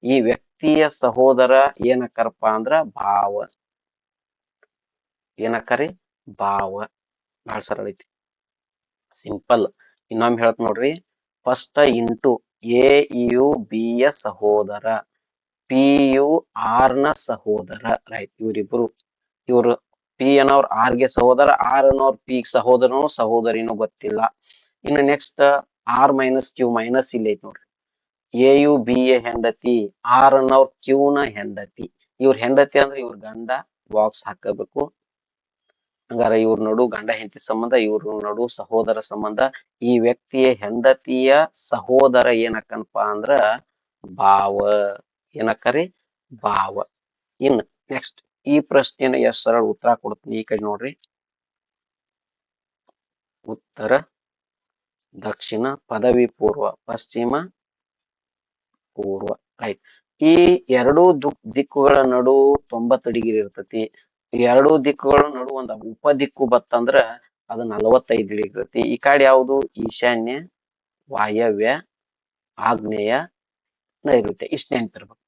ಈ ವ್ಯಕ್ತಿಯ ಸಹೋದರ ಏನಕ್ಕರಪ್ಪ ಅಂದ್ರ ಭಾವ. ಏನಕ್ಕರಿ? ಭಾವ. ಬಹಳ ಸರಳ ಐತಿ, ಸಿಂಪಲ್. ಇನ್ನೊಮ್ಮೆ ಹೇಳ್ತ ನೋಡ್ರಿ. First into A U B ಯ ಸಹೋದರ, ಪಿ ಯು ಆರ್ ನ ಸಹೋದರ. ರೈಟ್, ಇವ್ರಿಬ್ರು. ಇವ್ರು ಪಿ ಅನ್ನೋರ್ ಆರ್ ಗೆ ಸಹೋದರ, ಆರ್ ಅನ್ನೋರ್ ಪಿ ಸಹೋದರನು ಸಹೋದರಿನೂ ಗೊತ್ತಿಲ್ಲ. ಇನ್ನು next R minus Q minus ಇಲ್ಲಿ ಐತಿ ನೋಡ್ರಿ. ಎ ಯು ಬಿ ಯ ಹೆಂಡತಿ, ಆರ್ ಅನ್ನೋರ್ ಕ್ಯೂ ನ ಹೆಂಡತಿ. ಇವ್ರ ಹೆಂಡತಿ ಅಂದ್ರೆ ಇವ್ರ ಗಂಡ, ಬಾಕ್ಸ್ ಹಾಕಬೇಕು. ಹಂಗಾರ ಇವ್ರ ನಡು ಗಂಡ ಹೆಂಡತಿ ಸಂಬಂಧ, ಇವ್ರ ನಡು ಸಹೋದರ ಸಂಬಂಧ. ಈ ವ್ಯಕ್ತಿಯ ಹೆಂಡತಿಯ ಸಹೋದರ ಏನಕ್ಕನಪ್ಪ ಅಂದ್ರ ಭಾವ. ಏನಕ್ಕರಿ? ಭಾವ. ಇನ್ನು ನೆಕ್ಸ್ಟ್ ಈ ಪ್ರಶ್ನೆನ ಎಷ್ಟು ಸರಳ ಉತ್ತರ ಕೊಡ್ತೀನಿ. ಈ ಕಡೆ ನೋಡ್ರಿ. ಉತ್ತರ, ದಕ್ಷಿಣ, ಪದವಿ ಪೂರ್ವ, ಪಶ್ಚಿಮ, ಪೂರ್ವ. ರೈಟ್. ಈ ಎರಡೂ ದಿಕ್ಕುಗಳ ನಡು 90 ಡಿಗ್ರಿ ಇರ್ತತಿ. ಎರಡೂ ದಿಕ್ಕುಗಳ ನಡು ಒಂದ್ ಉಪ ದಿಕ್ಕು ಬತ್ತಂದ್ರ ಅದು 45 ಡಿಗ್ರಿ ಇರ್ತತಿ. ಈ ಕಡೆ ಯಾವುದು? ಈಶಾನ್ಯ, ವಾಯವ್ಯ, ಆಗ್ನೇಯ, ನೈಋತ್ಯ. ಇಷ್ಟ ನೆನಪಿರ್ಬೇಕು.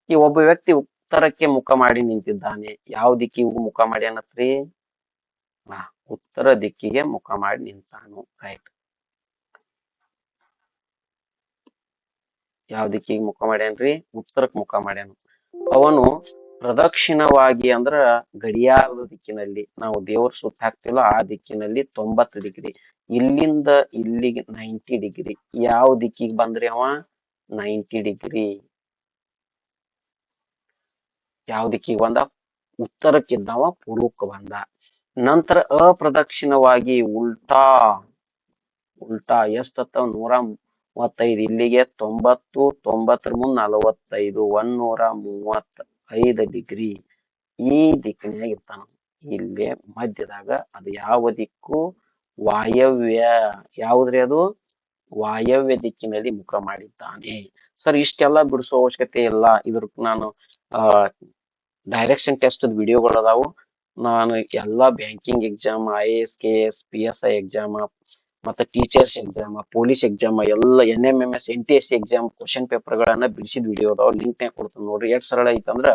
ಈ ಒಬ್ಬ ವ್ಯಕ್ತಿ ಉತ್ತರಕ್ಕೆ ಮುಖ ಮಾಡಿ ನಿಂತಿದ್ದಾನೆ. ಯಾವ ದಿಕ್ಕಿಗೂ ಮುಖ ಮಾಡಿ ಅನ್ನತ್ರಿ? ಉತ್ತರ ದಿಕ್ಕಿಗೆ ಮುಖ ಮಾಡಿ ನಿಂತಾನು. ರೈಟ್. ಯಾವ ದಿಕ್ಕಿಗೆ ಮುಖ ಮಾಡ್ಯಾನ್ರಿ? ಉತ್ತರಕ್ಕೆ ಮುಖ ಮಾಡ್ಯಾನ. ಅವನು ಪ್ರದಕ್ಷಿಣವಾಗಿ ಅಂದ್ರ ಗಡಿಯಾರದ ದಿಕ್ಕಿನಲ್ಲಿ, ನಾವು ದೇವ್ರ ಸುತ್ತ ಹಾಕ್ತಿವಲ್ಲ ಆ ದಿಕ್ಕಿನಲ್ಲಿ 90 ಡಿಗ್ರಿ. ಇಲ್ಲಿಂದ ಇಲ್ಲಿಗೆ 90 ಡಿಗ್ರಿ. ಯಾವ ದಿಕ್ಕಿಗೆ ಬಂದ್ರಿ ಅವ? 90 ಡಿಗ್ರಿ. ಯಾವ ದಿಕ್ಕಿಗೆ ಬಂದ? ಉತ್ತರಕ್ಕಿದ್ದವ ಪೂರ್ವಕ್ಕೆ ಬಂದ. ನಂತರ ಅಪ್ರದಕ್ಷಿಣವಾಗಿ ಉಲ್ಟಾ ಎಷ್ಟತ್ತ? 135. ಇಲ್ಲಿಗೆ 90, 90 ಮುಂದ್ 45, 135 ಡಿಗ್ರಿ. ಈ ದಿಕ್ಕಿನಾಗ ಇರ್ತಾನ. ಇಲ್ಲೇ ಮಧ್ಯದಾಗ. ಅದು ಯಾವ ದಿಕ್ಕು? ವಾಯವ್ಯ. ಯಾವ್ದ್ರಿ ಅದು? ವಾಯವ್ಯ ದಿಕ್ಕಿನಲ್ಲಿ ಮುಖ ಮಾಡಿದ್ದಾನೆ. ಸರ್, ಇಷ್ಟೆಲ್ಲ ಬಿಡಿಸೋ ಅವಶ್ಯಕತೆ ಇಲ್ಲ. ಇದ್ರ ನಾನು ಡೈರೆಕ್ಷನ್ ಟೆಸ್ಟ್ ವಿಡಿಯೋಗಳು ಅದಾವು. ನಾನು ಎಲ್ಲಾ banking exam, IAS, KS, PSI exam, ಮತ್ತೆ ಟೀಚರ್ಸ್ ಎಕ್ಸಾಮ್, ಪೊಲೀಸ್ ಎಕ್ಸಾಮ್, ಎಲ್ಲ NMMS, NTSC exam question paper ಗಳನ್ನ ಬಿಡಿಸಿದ ವಿಡಿಯೋ ಅದಾವ. ಲಿಂಕ್ ನ್ಯಾಗ ಕೊಡ್ತೀನಿ ನೋಡ್ರಿ. ಎಷ್ಟು ಸರಳ ಐತಂದ್ರ,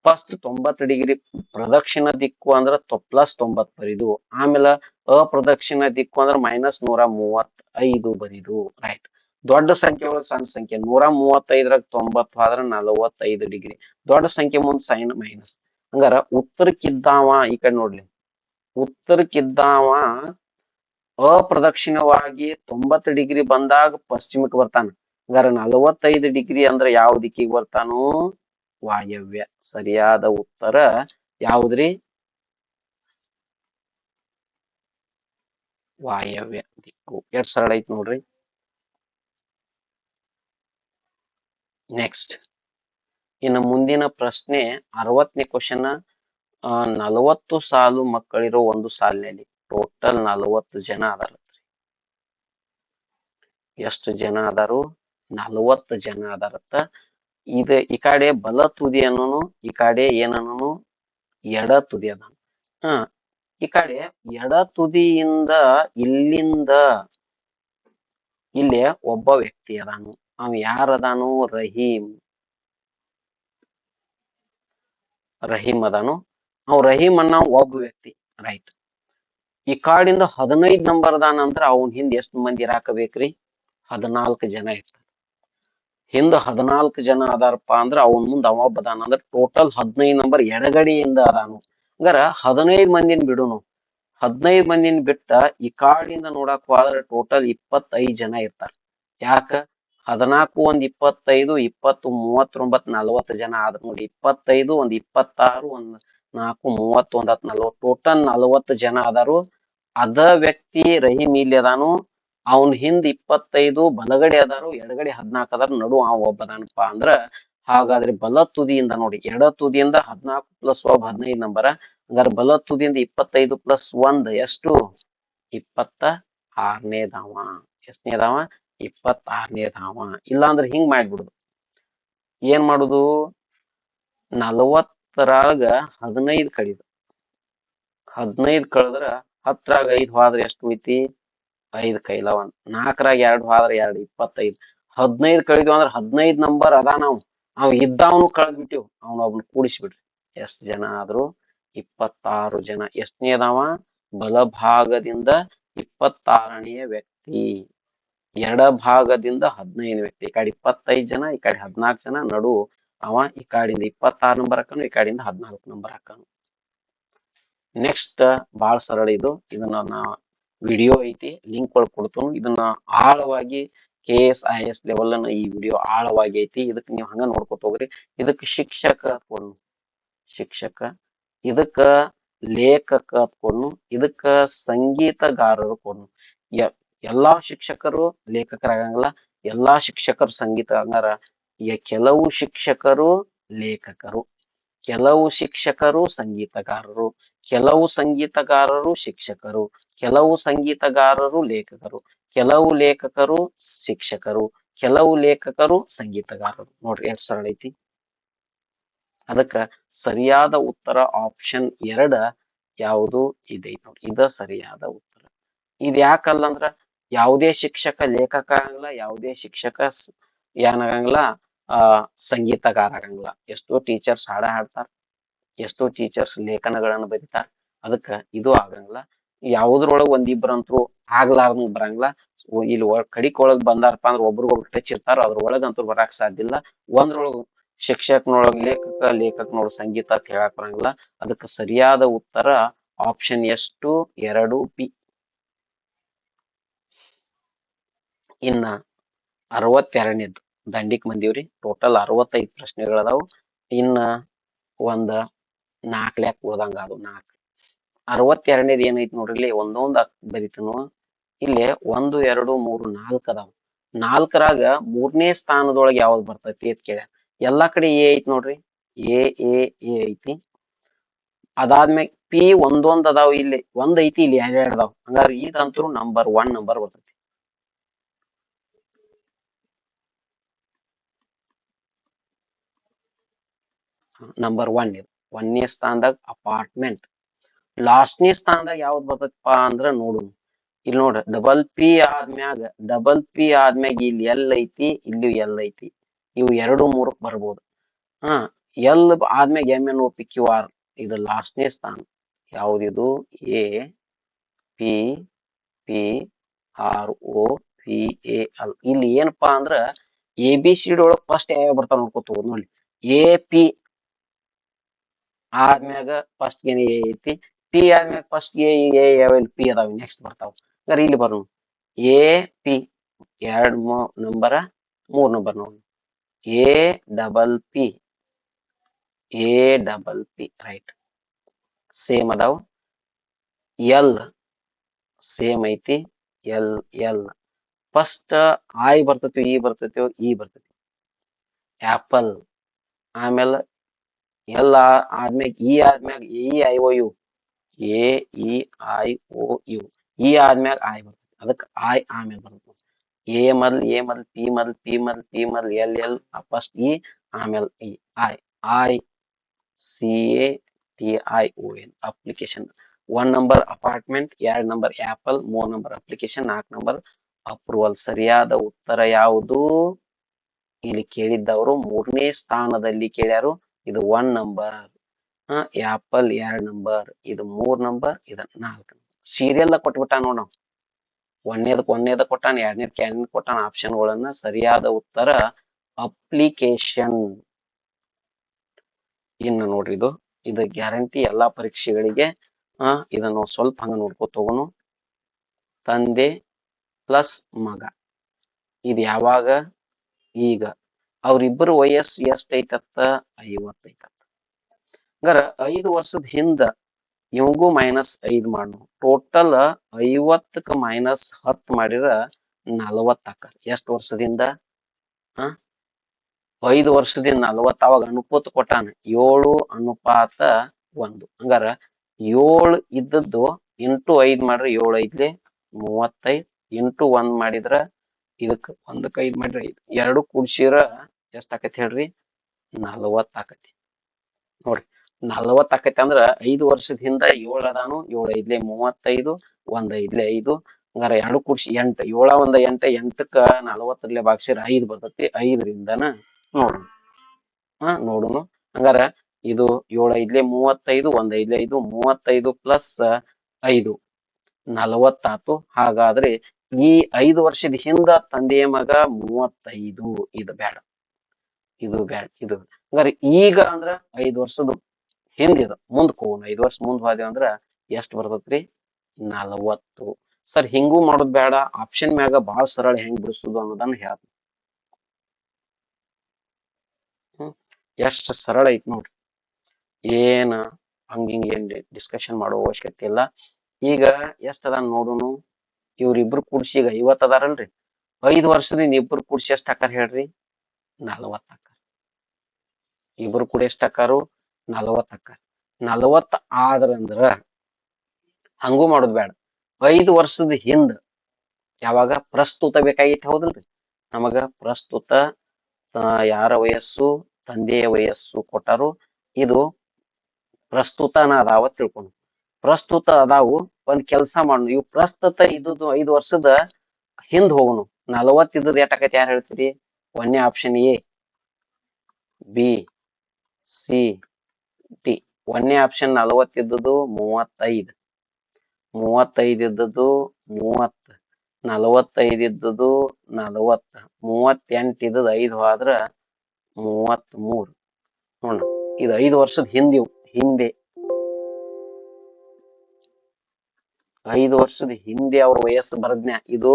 ಫಸ್ಟ್ 90 ಡಿಗ್ರಿ ಪ್ರದಕ್ಷಿಣ ದಿಕ್ಕು ಅಂದ್ರ +90 ಬರೀದು. ಆಮೇಲೆ ಅಪ್ರದಕ್ಷಿಣ ದಿಕ್ಕು ಅಂದ್ರ -135 ಬರೀದು. ರೈಟ್. ದೊಡ್ಡ ಸಂಖ್ಯೆ ಒಳಗೆ ಸಣ್ಣ ಸಂಖ್ಯೆ 135ರಾಗ 90 ಆದ್ರ 45 ಡಿಗ್ರಿ. ದೊಡ್ಡ ಸಂಖ್ಯೆ ಮುಂದ್ ಸೈನ್ ಮೈನಸ್. ಹಂಗಾರ ಉತ್ತರಕ್ಕಿದ್ದಾವ ಈ ಕಡೆ ನೋಡ್ಲಿ. ಉತ್ತರಕ್ಕಿದ್ದಾವ ಅಪ್ರದಕ್ಷಿಣವಾಗಿ 90 ಡಿಗ್ರಿ ಬಂದಾಗ ಪಶ್ಚಿಮಕ್ಕೆ ಬರ್ತಾನ. ಹಂಗಾರ 45 ಡಿಗ್ರಿ ಅಂದ್ರ ಯಾವ ದಿಕ್ಕಿಗೆ ಬರ್ತಾನು? ವಾಯವ್ಯ. ಸರಿಯಾದ ಉತ್ತರ ಯಾವುದ್ರಿ? ವಾಯವ್ಯ ದಿಕ್ಕು. ಎಷ್ಟು ಸರಳ ಐತಿ ನೋಡ್ರಿ. ನೆಕ್ಸ್ಟ್ ಇನ್ನು ಮುಂದಿನ ಪ್ರಶ್ನೆ 60ನೇ ಕ್ವಶನ್. 40 ಸಾಲು ಮಕ್ಕಳಿರೋ ಒಂದು ಸಾಲಿನಲ್ಲಿ ಟೋಟಲ್ 40 ಜನ ಅದಾರ. ಎಷ್ಟು ಜನ ಅದಾರು? 40 ಜನ ಅದಾರತ್ತ. ಈ ಕಡೆ ಬಲ ತುದಿ ಅನ್ನೋನು, ಈ ಕಡೆ ಏನನ್ನು ಎಡ ತುದಿ ಅದ. ಈ ಕಡೆ ಎಡ ತುದಿಯಿಂದ ಇಲ್ಲಿಂದ ಇಲ್ಲಿ ಒಬ್ಬ ವ್ಯಕ್ತಿ ಅದಾನು. ಅವ ಯಾರದಾನು? ರಹೀಮ್ ಅದಾನು. ಅವ್ ರಹೀಮ್ ಅನ್ನ ಒಬ್ಬ ವ್ಯಕ್ತಿ. ರೈಟ್. ಈ ಕಾಡಿಂದ 15 ನಂಬರ್ ಅದಾನ ಅಂದ್ರ ಅವನ್ ಹಿಂದ್ ಎಷ್ಟು ಮಂದಿ ಇರಾಕಬೇಕ್ರಿ? 14 ಜನ ಇರ್ತಾರ. ಹಿಂದ 14 ಜನ ಅದಾರಪ್ಪ ಅಂದ್ರ ಅವನ್ ಮುಂದ್ ಅವ ಒಬ್ಬ ಅದಾನ ಅಂದ್ರ ಟೋಟಲ್ 15 ನಂಬರ್ ಎಡಗಡೆಯಿಂದ ಅದಾನು. ಹಂಗಾರ 15 ಮಂದಿನ ಬಿಡುನು. 15 ಮಂದಿನ ಬಿಟ್ಟ ಈ ಕಾಡಿಂದ ನೋಡಕ್ ಹೋದ್ರ ಟೋಟಲ್ 25 ಜನ ಇರ್ತಾರ. ಯಾಕ? 14 ಒಂದ್ 25 20 39 40 ಜನ ಆದ್ರು ನೋಡಿ. 25 ಒಂದ್ 26 ಒಂದ್ 4 31 10 40 ಟೋಟಲ್ 40 ಜನ ಅದಾರು. ಅದ ವ್ಯಕ್ತಿ ರಹೀಂ ಇಲ್ಲಿ ಅದಾನು, ಅವನ್ ಹಿಂದ್ 25 ಬಲಗಡೆ ಅದಾರು, ಎಡಗಡೆ 14 ಅದಾರು, ನಡು ಅವ ಒಬ್ಬ ಅದಾನಪ್ಪ ಅಂದ್ರ, ಹಾಗಾದ್ರೆ ಬಲ ತುದಿಯಿಂದ ನೋಡಿ, ಎಡ ತುದಿಯಿಂದ 14 ಪ್ಲಸ್ ಒಬ್ಬ 15 ನಂಬರ, ಹಂಗಾರೆ ಬಲ ತುದಿಯಿಂದ 25 ಪ್ಲಸ್ 1 ಎಷ್ಟು? 26ನೇದಾವ. ಎಷ್ಟನೇದಾವ? 26ನೇದಾವ. ಇಲ್ಲಾಂದ್ರೆ ಹಿಂಗ್ ಮಾಡ್ಬಿಡುದು. ಏನ್ ಮಾಡುದು? 40ರಾಗ 15 ಕಡಿದು, 15 ಕಳೆದ್ರ 10ರಾಗ 5 ಹೋದ್ರ ಎಷ್ಟು ಉಳಿತಿ? 5 ಕೈಲ 1, 4ರಾಗ 2 ಹೋದ್ರ 2, 25. 15 ಕಳಿದ್ವಿ ಅಂದ್ರ 15 ನಂಬರ್ ಅದ. ಅವ್ ಇದ್ದವನು ಕಳೆದ್ ಬಿಟ್ಟಿವ್, ಒಬ್ನ ಕೂಡಿಸ್ಬಿಡ್ರಿ. ಎಷ್ಟ್ ಜನ ಆದ್ರು? 26 ಜನ. ಎಷ್ಟನೇದಾವ? ಬಲಭಾಗದಿಂದ 26ನೇ ವ್ಯಕ್ತಿ, ಎಡಭಾಗದಿಂದ 15ನೇ ವ್ಯಕ್ತಿ. ಈ ಕಡೆ 25 ಜನ, ಈ ಕಡೆ 14 ಜನ, ನಡು ಅವ ಈ ಕಡೆಯಿಂದ 26 ನಂಬರ್ ಹಾಕನು, ಈ ಕಡೆಯಿಂದ 14 ನಂಬರ್ ಹಾಕನು. ನೆಕ್ಸ್ಟ್ ಬಾಳ ಸರಳ ಇದು. ಇದನ್ನ ನಾ ವಿಡಿಯೋ ಐತಿ, ಲಿಂಕ್ ಒಳಗೆ ಕೊಡ್ತೇನೆ. ಇದನ್ನ ಆಳವಾಗಿ KS IS ಲೆವೆಲ್ ಅನ್ನ ಈ ವಿಡಿಯೋ ಆಳವಾಗಿ ಐತಿ. ಇದಕ್ ನೀವು ಹಂಗ ನೋಡ್ಕೊತ ಹೋಗ್ರಿ. ಇದಕ್ ಶಿಕ್ಷಕ ಕೊಡ್ನು, ಶಿಕ್ಷಕ. ಇದಕ್ಕ ಲೇಖಕ ಕೊಡ್ನು, ಇದಕ್ಕ ಸಂಗೀತಗಾರರು ಕೊಡ್ನು. ಎಲ್ಲಾ ಶಿಕ್ಷಕರು ಲೇಖಕರಾಗಂಗಿಲ್ಲ, ಎಲ್ಲಾ ಶಿಕ್ಷಕರು ಸಂಗೀತ ಹಂಗಾರ. ಕೆಲವು ಶಿಕ್ಷಕರು ಲೇಖಕರು, ಕೆಲವು ಶಿಕ್ಷಕರು ಸಂಗೀತಗಾರರು, ಕೆಲವು ಸಂಗೀತಗಾರರು ಶಿಕ್ಷಕರು, ಕೆಲವು ಸಂಗೀತಗಾರರು ಲೇಖಕರು, ಕೆಲವು ಲೇಖಕರು ಶಿಕ್ಷಕರು, ಕೆಲವು ಲೇಖಕರು ಸಂಗೀತಗಾರರು. ನೋಡ್ರಿ ಎಷ್ಟು ಸರಳ ಐತಿ. ಅದಕ್ಕ ಸರಿಯಾದ ಉತ್ತರ ಆಪ್ಷನ್ 2 ಯಾವುದು ಇದೆ ನೋಡಿ. ಇದ ಸರಿಯಾದ ಉತ್ತರ. ಇದ್ ಯಾಕಲ್ಲ ಅಂದ್ರ, ಯಾವುದೇ ಶಿಕ್ಷಕ ಲೇಖಕ ಆಗಂಗಿಲ್ಲ, ಯಾವುದೇ ಶಿಕ್ಷಕ ಏನಾಗಂಗಿಲ್ಲ, ಸಂಗೀತಗಾರ ಆಗಂಗಿಲ್ಲ. ಎಷ್ಟೋ ಟೀಚರ್ಸ್ ಹಾಡ ಹಾಡ್ತಾರ, ಎಷ್ಟೋ ಟೀಚರ್ಸ್ ಲೇಖನಗಳನ್ನ ಬರೀತಾರ. ಅದಕ್ಕ ಇದು ಆಗಂಗಿಲ್ಲ. ಯಾವುದ್ರೊಳಗ ಒಂದಿಬ್ರಂತ್ರು ಆಗ್ಲಾರ್ದಂಗ್ ಬರಂಗಿಲ್ಲ. ಇಲ್ಲಿ ಕಡಿಕ್ ಒಳಗ್ ಬಂದಾರಪ್ಪ ಅಂದ್ರ ಒಬ್ರಿಗೊಬ್ರು ಟಚ್ ಇರ್ತಾರ, ಅದ್ರೊಳಗಂತೂ ಬರಾಕ್ ಸಾಧ್ಯ ಇಲ್ಲ. ಒಂದ್ರೊಳಗ ಶಿಕ್ಷಕನೊಳಗ ಲೇಖಕ, ಲೇಖಕನೊಳಗ ಸಂಗೀತ ಅಂತ ಹೇಳಕ್ ಬರಂಗಿಲ್ಲ. ಅದಕ್ಕೆ ಸರಿಯಾದ ಉತ್ತರ ಆಪ್ಷನ್ ಎಷ್ಟು? 2B. ಇನ್ನ 62ನೇದು ದಂಡಿಕ್ ಬಂದೀವ್ರಿ. ಟೋಟಲ್ 65 ಪ್ರಶ್ನೆಗಳದಾವು. ಇನ್ನ ಒಂದ 4 ಲ್ಯಾಕ್ ಉಳ್ದಂಗ ಅದು 4. 62ನೇದು ಏನೈತಿ ನೋಡ್ರಿ, ಒಂದೊಂದ್ ಬರಿತನು. ಇಲ್ಲಿ 1 2 3 4 ಅದಾವ. 4ರಾಗ 3ನೇ ಸ್ಥಾನದೊಳಗೆ ಯಾವ್ದು ಬರ್ತೈತಿ ಅಂತ ಕೇಳ್ಯಾರ. ಎಲ್ಲಾ ಕಡೆ ಎ ಐತಿ ನೋಡ್ರಿ, ಎ ಎ ಎ ಐತಿ. ಅದಾದ್ಮೇಲೆ ಪಿ ಒಂದೊಂದ್ ಅದಾವ, ಇಲ್ಲಿ ಒಂದ್ ಐತಿ, ಇಲ್ಲಿ 2 ಅದಾವ. ಹಂಗಾರ ಇದಂತೂ ನಂಬರ್ 1 ನಂಬರ್ ಬರ್ತೈತಿ. ನಂಬರ್ 1 ಇದು 1ನೇ ಸ್ಥಾನದಾಗ ಅಪಾರ್ಟ್ಮೆಂಟ್. ಲಾಸ್ಟ್ನೇ ಸ್ಥಾನದಾಗ ಯಾವ್ದು ಬರ್ತೈತಿಪ್ಪ ಅಂದ್ರ ನೋಡು, ಇಲ್ಲಿ ನೋಡ್ರಿ, ಡಬಲ್ ಪಿ ಆದ್ಮ್ಯಾಗ ಇಲ್ಲಿ ಎಲ್ ಐತಿ, ಇಲ್ಲಿ ಎಲ್ ಐತಿ. ಇವು 2 3 ಬರ್ಬೋದು. ಎಲ್ ಆದ್ಮ್ಯಾಗ MNOPQR, ಇದು ಲಾಸ್ಟ್ನೇ ಸ್ಥಾನ. ಯಾವ್ದಿದು? APPROPAL. ಇಲ್ಲಿ ಏನಪ್ಪಾ ಅಂದ್ರ ABCD ಒಳಗ್ ಫಸ್ಟ್ ಯಾವ ಬರ್ತಾವ ನೋಡ್ಕೊತ ಹೋಗೋದು ನೋಡಿ. AP ಆದ್ಮ್ಯಾಗ ಫಸ್ಟ್ ಏನ್ ಎ ಐತಿ, ಪಿ ಆದ್ಮ್ಯಾಗ ಫಸ್ಟ್ ಪಿ ಅದಾವ, ನೆಕ್ಸ್ಟ್ ಬರ್ತಾವ. ಹಂಗಾರ ಇಲ್ಲಿ ಬರೋಣ, AP 2 ನಂಬರ 3 ನಂಬರ್ ನೋಡಿ, APP ರೈಟ್. ಸೇಮ್ ಅದಾವ. ಎಲ್ ಸೇಮ್ ಐತಿ, ಎಲ್ ಫಸ್ಟ್ ಐ ಬರ್ತೈತಿ, ಇ ಬರ್ತೈತಿ, ಇ ಬರ್ತೈತಿ. ಆಪಲ್. ಆಮೇಲೆ ಎಲ್ ಆದ್ಮ್ಯಾಗ ಇ ಆದ್ಮ್ಯಾಗ AEIOU, AEIOU, ಇ ಆದ್ಮ್ಯಾಗ ಐ ಬರ್ತೈತಿ. ಅದಕ್ಕೆ ಐ ಆಮೇಲೆ ಬರ್ತೈತಿ. ಎ ಮೊದಲ್ ಪಿ ಮೊದಲ್ ಎಲ್ ಫಸ್ಟ್ ಇ ಆಮೇಲೆ E I CATION application. 1 number apartment, 2 number apple, 3 number application, 4 number approval. ಸರಿಯಾದ ಉತ್ತರ ಯಾವುದು? ಇಲ್ಲಿ ಕೇಳಿದ್ದವರು 3ನೇ ಸ್ಥಾನದಲ್ಲಿ ಕೇಳ್ಯಾರು. ಇದು 1 ನಂಬರ್, ಆಪಲ್ 2 ನಂಬರ್, ಇದು 3 ನಂಬರ್, ಇದು 4. ಸೀರಿಯಲ್ ಕೊಟ್ಬಿಟ್ಟ ನೋಡ್ ನಾವು. ಒಂದನೇದ ಕೊಟ್ಟಾನ, 2ನೇದ ಕೊಟ್ಟಾನ ಆಪ್ಷನ್ಗಳನ್ನ. ಸರಿಯಾದ ಉತ್ತರ ಅಪ್ಲಿಕೇಶನ್. ಇನ್ನು ನೋಡ್ರಿ, ಇದು ಗ್ಯಾರಂಟಿ ಎಲ್ಲಾ ಪರೀಕ್ಷೆಗಳಿಗೆ. ಇದನ್ನು ಸ್ವಲ್ಪ ಹಂಗ ನೋಡ್ಕೊತ ಹೋಗೋನು. ತಂದೆ ಪ್ಲಸ್ ಮಗ, ಇದು ಯಾವಾಗ ಈಗ ಅವ್ರಿಬ್ಬರು ವಯಸ್ಸು ಎಷ್ಟೈತತ್ತ 50 ಐತತ್ತ. ಹಂಗಾರ 5 ವರ್ಷದ ಹಿಂದ ಇವಂಗೂ -5 ಮಾಡು, ಟೋಟಲ್ 50ಕ್ಕ -10 ಮಾಡಿದ್ರ 40 ಆಕಾರ. ಎಷ್ಟು ವರ್ಷದಿಂದ? 5 ವರ್ಷದಿಂದ 40. ಅವಾಗ ಅನುಪಾತ ಕೊಟ್ಟಾನ 7:1. ಹಂಗಾರ 7 ಇದ್ದದ್ದು ಇಂಟು 5 ಮಾಡ್ರಿ 7 ಐದ್ಲೆ 35 ಇಂಟು 1 ಮಾಡಿದ್ರ ಇದಕ್ 1ಕ್ಕೆ 5 ಮಾಡ್ರಿ 5. ಎರಡು ಕೂಡ್ಸಿರ ಎಷ್ಟ್ ಆಕತಿ ಹೇಳ್ರಿ? 40 ಆಕತಿ. ನೋಡ್ರಿ 40 ಆಕತಿ ಅಂದ್ರ 5 ವರ್ಷದ ಹಿಂದ 7 ಅದಾನು, 7 ಐದ್ಲೆ 35, 1 ಐದ್ಲೆ 5. ಹಂಗಾರ ಎರಡು ಕೂಡ್ಸಿ 8. 7 1 8, 8ಕ್ಕ 40 ಭಾಗಿಸಿರ 5 ಬರ್ತೈತಿ. 5ರಿಂದನ ನೋಡು ನೋಡುನು. ಹಂಗಾರ ಇದು 7 ಐದ್ಲೆ 35, 1 ಐದ್ಲೆ 5, 35 ಪ್ಲಸ್ 5 40 ಆತು. ಹಾಗಾದ್ರೆ ಈ 5 ವರ್ಷದ ಹಿಂದ ತಂದೆಯ ಮಗ 35. ಇದು ಬ್ಯಾಡ, ಇದು ಬ್ಯಾಡ, ಇದು. ಹಂಗಾರೆ ಈಗ ಅಂದ್ರ 5 ವರ್ಷದ ಹಿಂದಿದ ಮುಂದಕ್ ಹೋಗೋಣ. 5 ವರ್ಷ ಮುಂದ್ ಹೋದೇವ್ ಅಂದ್ರ ಎಷ್ಟ್ ಬರ್ತೈತ್ರಿ? 40. ಸರ್ ಹಿಂಗೂ ಮಾಡೋದ್ ಬೇಡ, ಆಪ್ಷನ್ ಮ್ಯಾಗ ಬಾಳ ಸರಳ ಹೆಂಗ್ ಬಿಡಿಸುದು ಅನ್ನೋದನ್ನ ಹೇಳ್ತೀನಿ. ಎಷ್ಟ್ ಸರಳ ಐತ್ ನೋಡ್ರಿ. ಏನ್ ಹಂಗಿಂಗ್ ಏನ್ ಡಿಸ್ಕಷನ್ ಮಾಡೋ ಅವಶ್ಯಕತೆ ಇಲ್ಲ. ಈಗ ಎಷ್ಟ್ ಅದ ನೋಡುನು. ಇವ್ರಿಬ್ರು ಕೂಡ್ಸಿ ಈಗ 50 ಅದಾರಲ್ರಿ. 5 ವರ್ಷದಿಂದ ಇಬ್ರು ಕೂಡ್ಸಿ ಎಷ್ಟ್ ಆಕಾರ ಹೇಳ್ರಿ? 40 ಆಕಾರ. ಇಬ್ರು ಕೂಡ ಎಷ್ಟ್ ಆಕಾರು? 40 ಆಕಾರ. 40 ಆದ್ರಂದ್ರ ಹಂಗೂ ಮಾಡೋದ್ ಬೇಡ. 5 ವರ್ಷದ ಹಿಂದ ಯಾವಾಗ ಪ್ರಸ್ತುತ ಬೇಕಾಗಿತ್ತು, ಹೌದಲ್ರಿ? ನಮಗ ಪ್ರಸ್ತುತ ಯಾರ ವಯಸ್ಸು? ತಂದೆಯ ವಯಸ್ಸು ಕೊಟ್ಟಾರು. ಇದು ಪ್ರಸ್ತುತನ ಅದಾವ ತಿಳ್ಕೊಂಡು. ಪ್ರಸ್ತುತ ಅದಾವು. ಒಂದ್ ಕೆಲ್ಸ ಮಾಡೋಣ, ಇವು ಪ್ರಸ್ತುತ ಇದ್ದುದು 5 ವರ್ಷದ ಹಿಂದ್ ಹೋಗುನು. 40 ಇದ್ದದ್ ಎಷ್ಟ್ ಆಕೈತಿ ಯಾರು ಹೇಳ್ತೀರಿ? ಒಂದೇ option A, B, C, D. ಒಂದೇ ಆಪ್ಷನ್ 40 ಇದ್ದುದು 35, 35 ಇದ್ದದ್ದು 30, 45 ಇದ್ದದ್ದು 40, 38 ಇದ್ದದ್ದು 5 ಹೋದ್ರ 33. ನೋಡ, ಇದು 5 ವರ್ಷದ ಹಿಂದೆ 5 ವರ್ಷದ ಹಿಂದೆ ಅವ್ರ ವಯಸ್ಸು ಬರದ್ನ್ಯಾ. ಇದು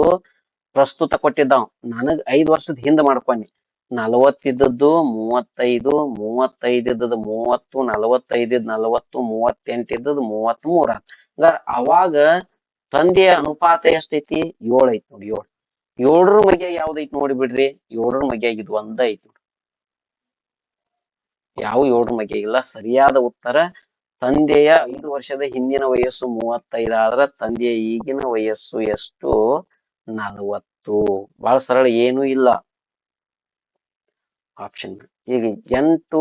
ಪ್ರಸ್ತುತ ಕೊಟ್ಟಿದ್ದಾವ್. ನನಗ್ 5 ವರ್ಷದ ಹಿಂದ ಮಾಡ್ಕೊಂಡಿ. 40 ಇದ್ದದ್ದು 35, 35 ಇದ್ದದ್ದು 30, 45 ಇದ್ 40, 38 ಇದ್ದದ್ದು 33 ಆತ. ಅವಾಗ ತಂದೆಯ ಅನುಪಾತ ಎಷ್ಟೈತಿ? 7 ಐತಿ ನೋಡಿ. 7. 7ರ ಮಗ್ಯಾಗ ಯಾವ್ದೈತಿ ನೋಡಿ ಬಿಡ್ರಿ. 7ರ ಮಗ್ಯಾಗ ಇದು ಒಂದ ಐತಿ. ಯಾವ 7ರ ಮಗ್ಯಾಗ ಇಲ್ಲ. ಸರಿಯಾದ ಉತ್ತರ ತಂದೆಯ 5 ವರ್ಷದ ಹಿಂದಿನ ವಯಸ್ಸು 35 ಆದ್ರ ತಂದೆಯ ಈಗಿನ ವಯಸ್ಸು ಎಷ್ಟು? 40. ಬಹಳ ಸರಳ, ಏನೂ ಇಲ್ಲ. ಆಪ್ಷನ್. ಈಗ 8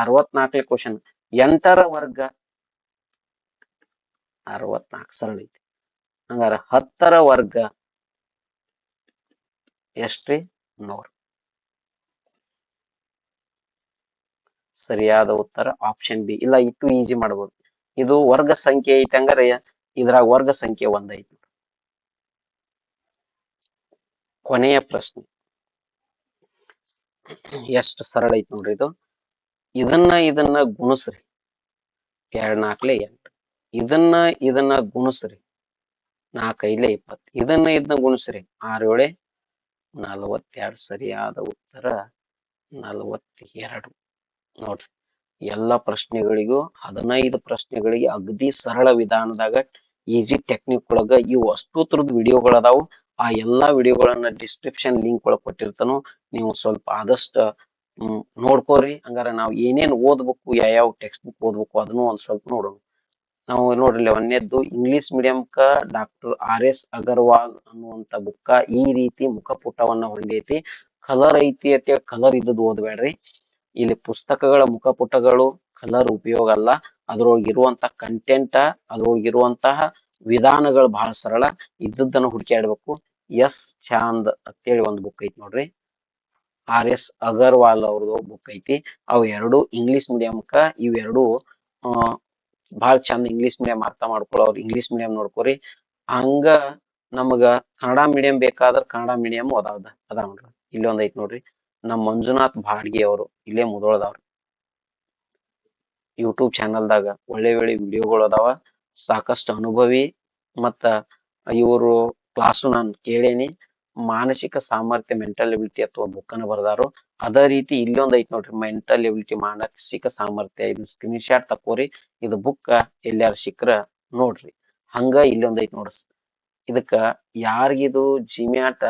64 ಕ್ವಶನ್. 8ರ ವರ್ಗ 64 ಸರಳ ಐತಿ. ಹಂಗಾರ 10ರ ವರ್ಗ ಎಷ್ಟ್ರಿ? 100. ಸರಿಯಾದ ಉತ್ತರ ಆಪ್ಷನ್ ಬಿ. ಇಲ್ಲ, ಇಟ್ಟು ಈಜಿ ಮಾಡ್ಬೋದು. ಇದು ವರ್ಗ ಸಂಖ್ಯೆ ಐತಿ, ಹಂಗಾರೆ ಇದ್ರಾಗ ವರ್ಗ ಸಂಖ್ಯೆ 1 ಐತಿ. ಕೊನೆಯ ಪ್ರಶ್ನೆ ಎಷ್ಟು ಸರಳ ಐತಿ ನೋಡ್ರಿ ಇದು. ಇದನ್ನ ಗುಣಿಸ್ರಿ. 2 4 8. ಇದನ್ನ ಗುಣಿಸ್ರಿ. 4 5 20. ಇದನ್ನ ಗುಣಿಸ್ರಿ. 6 7 42. ಸರಿಯಾದ ಉತ್ತರ 42. ನೋಡ್ರಿ, ಎಲ್ಲ ಪ್ರಶ್ನೆಗಳಿಗೂ 15 ಪ್ರಶ್ನೆಗಳಿಗೆ ಅಗದಿ ಸರಳ ವಿಧಾನದಾಗ ಈಜಿ ಟೆಕ್ನಿಕ್ ಒಳಗ ಇವು ಅಷ್ಟು ತರದ ವಿಡಿಯೋಗಳು ಅದಾವು. ಆ ಎಲ್ಲಾ ವಿಡಿಯೋಗಳನ್ನ ಡಿಸ್ಕ್ರಿಪ್ಷನ್ ಲಿಂಕ್ ಒಳಗ್ ಕೊಟ್ಟಿರ್ತಾನು. ನೀವು ಸ್ವಲ್ಪ ಆದಷ್ಟ ನೋಡ್ಕೋರಿ. ಹಂಗಾರ ನಾವ್ ಏನೇನ್ ಓದ್ಬೇಕು, ಯಾವ ಟೆಕ್ಸ್ಟ್ ಬುಕ್ ಓದ್ಬೇಕು ಅದನ್ನು ಒಂದ್ ಸ್ವಲ್ಪ ನೋಡೋಣ. ನಾವು ನೋಡ್ರಿ, ಒಂದನೇದ್ದು ಇಂಗ್ಲಿಷ್ ಮೀಡಿಯಂಕ ಡಾಕ್ಟರ್ RS ಅಗರ್ವಾಲ್ ಅನ್ನುವಂತ ಬುಕ್ಕ ಈ ರೀತಿ ಮುಖಪುಟವನ್ನ ಹೊಂದೈತಿ. ಕಲರ್ ಐತಿ ಅಂತ ಕಲರ್ ಇದ್ದದ್ದು ಓದ್ಬೇಡ್ರಿ. ಇಲ್ಲಿ ಪುಸ್ತಕಗಳ ಮುಖಪುಟಗಳು ಕಲರ್ ಉಪಯೋಗ ಅಲ್ಲ. ಅದ್ರೊಳಗಿರುವಂತ ಕಂಟೆಂಟ್, ಅದ್ರೊಳಗಿರುವಂತಹ ವಿಧಾನಗಳು ಬಹಳ ಸರಳ. ಇದ್ದದ್ದನ್ನ ಹುಡುಕ್ಯಾಡ್ಬೇಕು. ಎಸ್ ಚಾಂದ್ ಅಂತೇಳಿ ಒಂದು ಬುಕ್ ಐತಿ ನೋಡ್ರಿ. RS ಅಗರ್ವಾಲ್ ಅವ್ರದ್ದು ಬುಕ್ ಐತಿ. ಅವು ಎರಡು ಇಂಗ್ಲಿಷ್ ಮೀಡಿಯಂಕ. ಇವೆರಡು ಬಹಳ ಚಂದ ಇಂಗ್ಲಿಷ್ ಮೀಡಿಯಂ ಅರ್ಥ ಮಾಡ್ಕೊಳ್ಳೋರು ಇಂಗ್ಲಿಷ್ ಮೀಡಿಯಂ ನೋಡ್ಕೋರಿ. ಹಂಗ ನಮಗ ಕನ್ನಡ ಮೀಡಿಯಂ ಬೇಕಾದ್ರ ಕನ್ನಡ ಮೀಡಿಯಂ ಅದಾವ ನೋಡ್ರಿ. ಇಲ್ಲಿ ಒಂದ್ ಐತಿ ನೋಡ್ರಿ, ನಮ್ ಮಂಜುನಾಥ್ ಬಾಡ್ಗಿ ಅವರು, ಇಲ್ಲೇ ಮುಧೋಳದವ್ರು. ಯೂಟ್ಯೂಬ್ ಚಾನಲ್ದಾಗ ಒಳ್ಳೆ ವಿಡಿಯೋಗಳು ಅದಾವ. ಸಾಕಷ್ಟು ಅನುಭವಿ ಮತ್ತ ಇವರು ಕ್ಲಾಸು ನಾನು ಕೇಳೇನಿ. ಮಾನಸಿಕ ಸಾಮರ್ಥ್ಯ ಮೆಂಟಲ್ ಎಬಿಲಿಟಿ ಅಥವಾ ಬುಕ್ ಅನ್ನ ಬರ್ದಾರು. ಅದೇ ರೀತಿ ಇಲ್ಲೊಂದ್ ಐತಿ ನೋಡ್ರಿ, ಮೆಂಟಲ್ ಎಬಿಲಿಟಿ ಮಾನಸಿಕ ಸಾಮರ್ಥ್ಯ. ಇದನ್ನ ಸ್ಕ್ರೀನ್ ಶಾಟ್ ತಕೋರಿ, ಇದು ಬುಕ್ ಎಲ್ಲಾರ ಸಿಕ್ಕ್ರ ನೋಡ್ರಿ. ಹಂಗ ಇಲ್ಲೊಂದ್ ಐತಿ ನೋಡ್ರಿ, ಇದಕ್ಕ ಯಾರಿಗಿದು ಜಿಮ್ಯಾಟ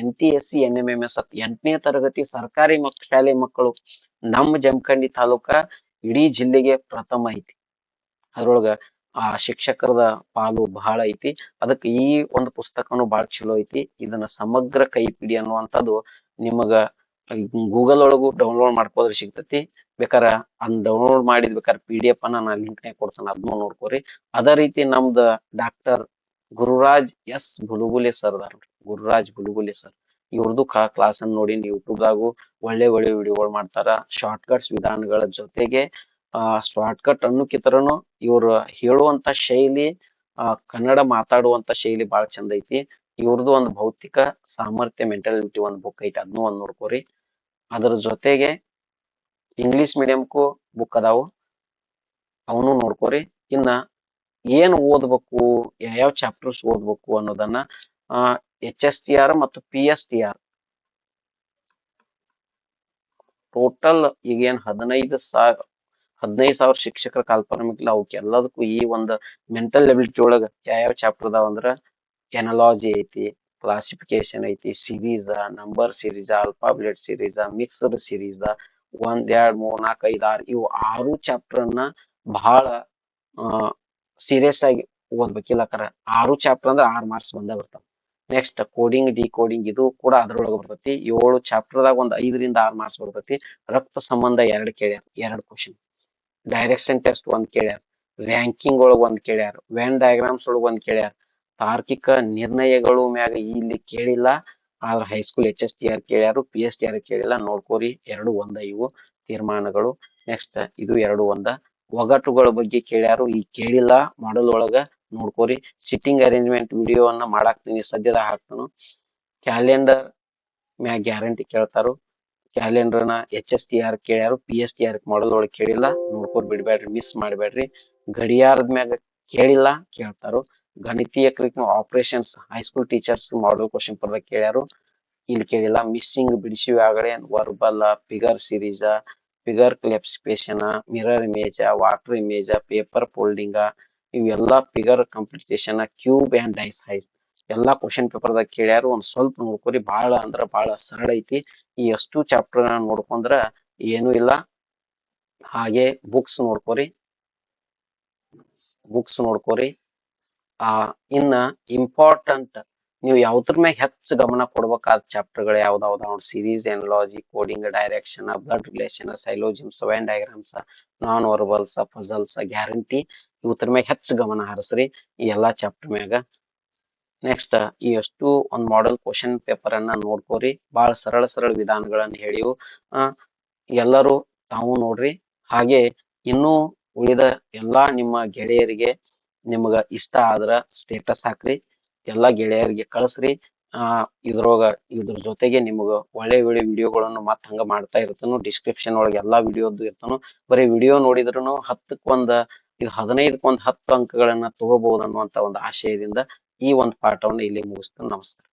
NTSC NMMS 8ನೇ ತರಗತಿ ಸರ್ಕಾರಿ ಶಾಲೆ ಮಕ್ಕಳು ನಮ್ಮ ಜಮಖಂಡಿ ತಾಲೂಕ ಇಡೀ ಜಿಲ್ಲೆಗೆ ಪ್ರಥಮ ಐತಿ. ಅದ್ರೊಳಗ ಆ ಶಿಕ್ಷಕರದ ಪಾಲು ಬಹಳ ಐತಿ. ಅದಕ್ಕ ಈ ಒಂದು ಪುಸ್ತಕನು ಬಾಳ ಚಲೋ ಐತಿ. ಇದನ್ನ ಸಮಗ್ರ ಕೈಪಿಡಿ ಅನ್ನುವಂಥದ್ದು ನಿಮಗ ಗೂಗಲ್ ಒಳಗು ಡೌನ್ಲೋಡ್ ಮಾಡ್ಕೋದ್ರ ಸಿಗ್ತೈತಿ. ಬೇಕಾರ ಅದ್ ಡೌನ್ಲೋಡ್ ಮಾಡಿದ್ ಬೇಕಾದ್ರೆ PDF ಅನ್ನ ನಾ ಲಿಂಕ್ ನಾಗ ಕೊಡ್ತೇನೆ, ಅದನ್ನು ನೋಡ್ಕೋರಿ. ಅದೇ ರೀತಿ ನಮ್ದ ಡಾಕ್ಟರ್ ಗುರುರಾಜ್ S ಬುಲುಗುಲೆ ಸರ್ ಅದಾರ, ಗುರುರಾಜ್ ಬುಲುಗುಲೆ ಸರ್. ಇವ್ರದ್ದು ಕ್ಲಾಸ್ ಅನ್ನ ನೋಡಿ ಯೂಟ್ಯೂಬ್ ದಾಗು ಒಳ್ಳೆ ಒಳ್ಳೆ ವಿಡಿಯೋಗಳು ಮಾಡ್ತಾರ. ಶಾರ್ಟ್ ಕಟ್ಸ್ ವಿಧಾನಗಳ ಜೊತೆಗೆ ಶಾರ್ಟ್ ಕಟ್ ಅನ್ನೋಕಿತರನು ಇವ್ರು ಹೇಳುವಂತ ಶೈಲಿ, ಕನ್ನಡ ಮಾತಾಡುವಂತ ಶೈಲಿ ಬಾಳ ಚಂದ ಐತಿ. ಇವ್ರದ್ದು ಒಂದು ಭೌತಿಕ ಸಾಮರ್ಥ್ಯ ಮೆಂಟಲ್ ಎಬಿಲಿಟಿ ಒಂದು ಬುಕ್ ಐತಿ, ಅದನ್ನು ಒಂದ್ ನೋಡ್ಕೋರಿ. ಅದ್ರ ಜೊತೆಗೆ ಇಂಗ್ಲಿಷ್ ಮೀಡಿಯಂಕು ಬುಕ್ ಅದಾವು, ಅವನು ನೋಡ್ಕೋರಿ. ಇನ್ನ ಏನ್ ಓದ್ಬೇಕು, ಯಾವ್ಯಾವ ಚಾಪ್ಟರ್ಸ್ ಓದ್ಬೇಕು ಅನ್ನೋದನ್ನ HSTR ಮತ್ತು PSTR ಟೋಟಲ್ ಈಗೇನ್ 15,000 ಶಿಕ್ಷಕರ ಕಾಲ್ಪನಿಕ ಅವಕ್ಕೆ ಎಲ್ಲದಕ್ಕೂ ಈ ಒಂದು ಮೆಂಟಲ್ ಎಬಿಲಿಟಿ ಒಳಗ ಯಾವ್ಯಾವ ಚಾಪ್ಟರ್ ಅದಾವ ಅಂದ್ರ ಎನಾಲಜಿ ಐತಿ, ಕ್ಲಾಸಿಫಿಕೇಶನ್ ಐತಿ, series, number series, alphabet series, mixed series, 1 2 3 4 5 6 ಇವು 6 ಚಾಪ್ಟರ್ ಅನ್ನ ಬಹಳ ಸೀರಿಯಸ್ ಆಗಿ ಓದ್ಬೇಕು. ಇಲ್ಲಕರ 6 ಚಾಪ್ಟರ್ ಅಂದ್ರೆ 6 ಮಾರ್ಕ್ಸ್ ಬಂದೇ ಬರ್ತಾವ. ನೆಕ್ಸ್ಟ್ ಕೋಡಿಂಗ್ ಡಿಕೋಡಿಂಗ್ ಇದು ಕೂಡ ಅದ್ರೊಳಗ ಬರ್ತೈತಿ. 7 ಚಾಪ್ಟರ್ ದಾಗ ಒಂದ್ 5ರಿಂದ 6 ಮಾರ್ಕ್ಸ್ ಬರ್ತೈತಿ. ರಕ್ತ ಸಂಬಂಧ 2 ಕೇಳ್ಯಾರ, 2 ಕ್ವಶನ್. ಡೈರೆಕ್ಷನ್ ಟೆಸ್ಟ್ 1 ಕೇಳ್ಯಾರ, ರ್ಯಾಂಕಿಂಗ್ ಒಳಗ 1 ಕೇಳ್ಯಾರ, ವೆನ್ ಡಯಾಗ್ರಾಮ್ಸ್ ಒಳಗ 1 ಕೇಳ್ಯಾರ, ತಾರ್ಕಿಕ ನಿರ್ಣಯಗಳು ಮ್ಯಾಗ ಇಲ್ಲಿ ಕೇಳಿಲ್ಲ, ಆದ್ರ ಹೈಸ್ಕೂಲ್ HSTR ಕೇಳ್ಯಾರು, PSTR ಕೇಳಿಲ್ಲ. ನೋಡ್ಕೋರಿ, 2 ಒಂದ ಇವು ತೀರ್ಮಾನಗಳು. ನೆಕ್ಸ್ಟ್ ಇದು 2 ಒಂದ. ಒಗಟುಗಳ ಬಗ್ಗೆ ಕೇಳ್ಯಾರು, ಈ ಕೇಳಿಲ್ಲ ಮಾಡಲ್ ಒಳಗ ನೋಡ್ಕೋರಿ. ಸಿಟ್ಟಿಂಗ್ ಅರೇಂಜ್ಮೆಂಟ್ ವಿಡಿಯೋವನ್ನ ಮಾಡಾಕ್ತೀನಿ, ಸದ್ಯದಾಗ ಹಾಕ್ತಾನು. ಕ್ಯಾಲೆಂಡರ್ ಮ್ಯಾಗ ಗ್ಯಾರಂಟಿ ಕೇಳ್ತಾರು. ಕ್ಯಾಲೆಂಡರ್ನ HSTR ಕೇಳ್ಯಾರು, PSTR ಮಾಡಲ್ ಒಳಗೆ ಕೇಳಿಲ್ಲ. ನೋಡ್ಕೋರ್ ಬಿಡ್ಬೇಡ್ರಿ, ಮಿಸ್ ಮಾಡ್ಬೇಡ್ರಿ. ಗಡಿಯಾರದ ಮ್ಯಾಗ ಕೇಳಿಲ್ಲ, ಕೇಳ್ತಾರು. ಗಣಿತೀಯ operations high school teachers model question paper ಕೇಳ್ಯಾರು, ಇಲ್ಲಿ ಕೇಳಿಲ್ಲ. ಮಿಸ್ಸಿಂಗ್ ಬಿಡಿಸಿವಿ ಆಗಡೆ, verbal, figure series, figure classification, mirror image, water image, paper folding, ಇವೆಲ್ಲಾ figure completion, cube and dice height ಎಲ್ಲಾ ಕ್ವಶನ್ ಪೇಪರ್ ದಾಗ ಕೇಳ್ಯಾರು. ಒಂದ್ ಸ್ವಲ್ಪ ನೋಡ್ಕೋರಿ, ಬಹಳ ಅಂದ್ರ ಬಹಳ ಸರಳ ಐತಿ. ಈ ಅಷ್ಟು ಚಾಪ್ಟರ್ ನೋಡ್ಕೊಂಡ್ರ ಏನು ಇಲ್ಲ. ಹಾಗೆ ಬುಕ್ಸ್ ನೋಡ್ಕೋರಿ, ಇನ್ನ ಇಂಪಾರ್ಟೆಂಟ್ ನೀವು ಯಾವ್ದ್ರ ಮ್ಯಾಗ ಹೆಚ್ಚು ಗಮನ ಕೊಡ್ಬೇಕಾದ ಚಾಪ್ಟರ್ಗಳು ಯಾವ್ದಾವ್ದ ನೋಡಿ. Series, analogy, coding, direction, blood relation, syllogisms, Venn diagrams, non verbals, puzzles, guarantee ಇವತ್ರ ಮ್ಯಾಗ ಹೆಚ್ಚು ಗಮನ ಹರಿಸ್ರಿ ಈ ಎಲ್ಲಾ ಚಾಪ್ಟರ್ ಮ್ಯಾಗ. ನೆಕ್ಸ್ಟ್ ಈ ಅಷ್ಟು ಒಂದ್ ಮಾಡೆಲ್ ಕ್ವಶನ್ ಪೇಪರ್ ಅನ್ನ ನೋಡ್ಕೋರಿ. ಬಹಳ ಸರಳ ವಿಧಾನಗಳನ್ನ ಹೇಳಿವು. ಎಲ್ಲರೂ ತಾವು ನೋಡ್ರಿ. ಹಾಗೆ ಇನ್ನೂ ಉಳಿದ ಎಲ್ಲಾ ನಿಮ್ಮ ಗೆಳೆಯರಿಗೆ ನಿಮಗ ಇಷ್ಟ ಆದ್ರ ಸ್ಟೇಟಸ್ ಹಾಕ್ರಿ, ಎಲ್ಲಾ ಗೆಳೆಯರಿಗೆ ಕಳಿಸ್ರಿ. ಇದ್ರ ಜೊತೆಗೆ ನಿಮಗ ಒಳ್ಳೆ ವಿಡಿಯೋಗಳನ್ನು ಮತ್ತ ಹಂಗ ಮಾಡ್ತಾ ಇರ್ತಾನು. ಡಿಸ್ಕ್ರಿಪ್ಷನ್ ಒಳಗೆ ಎಲ್ಲಾ ವಿಡಿಯೋದ್ದು ಇರ್ತಾನು. ಬರೀ ವಿಡಿಯೋ ನೋಡಿದ್ರುನು 15ಕ್ಕೆ 10 ಅಂಕಗಳನ್ನ ತಗೋಬಹುದು ಅನ್ನುವಂತ ಒಂದು ಆಶಯದಿಂದ ಈ ಒಂದು ಪಾಠವನ್ನು ಇಲ್ಲಿ ಮುಗಿಸ್ತೇನೆ. ನಮಸ್ಕಾರ.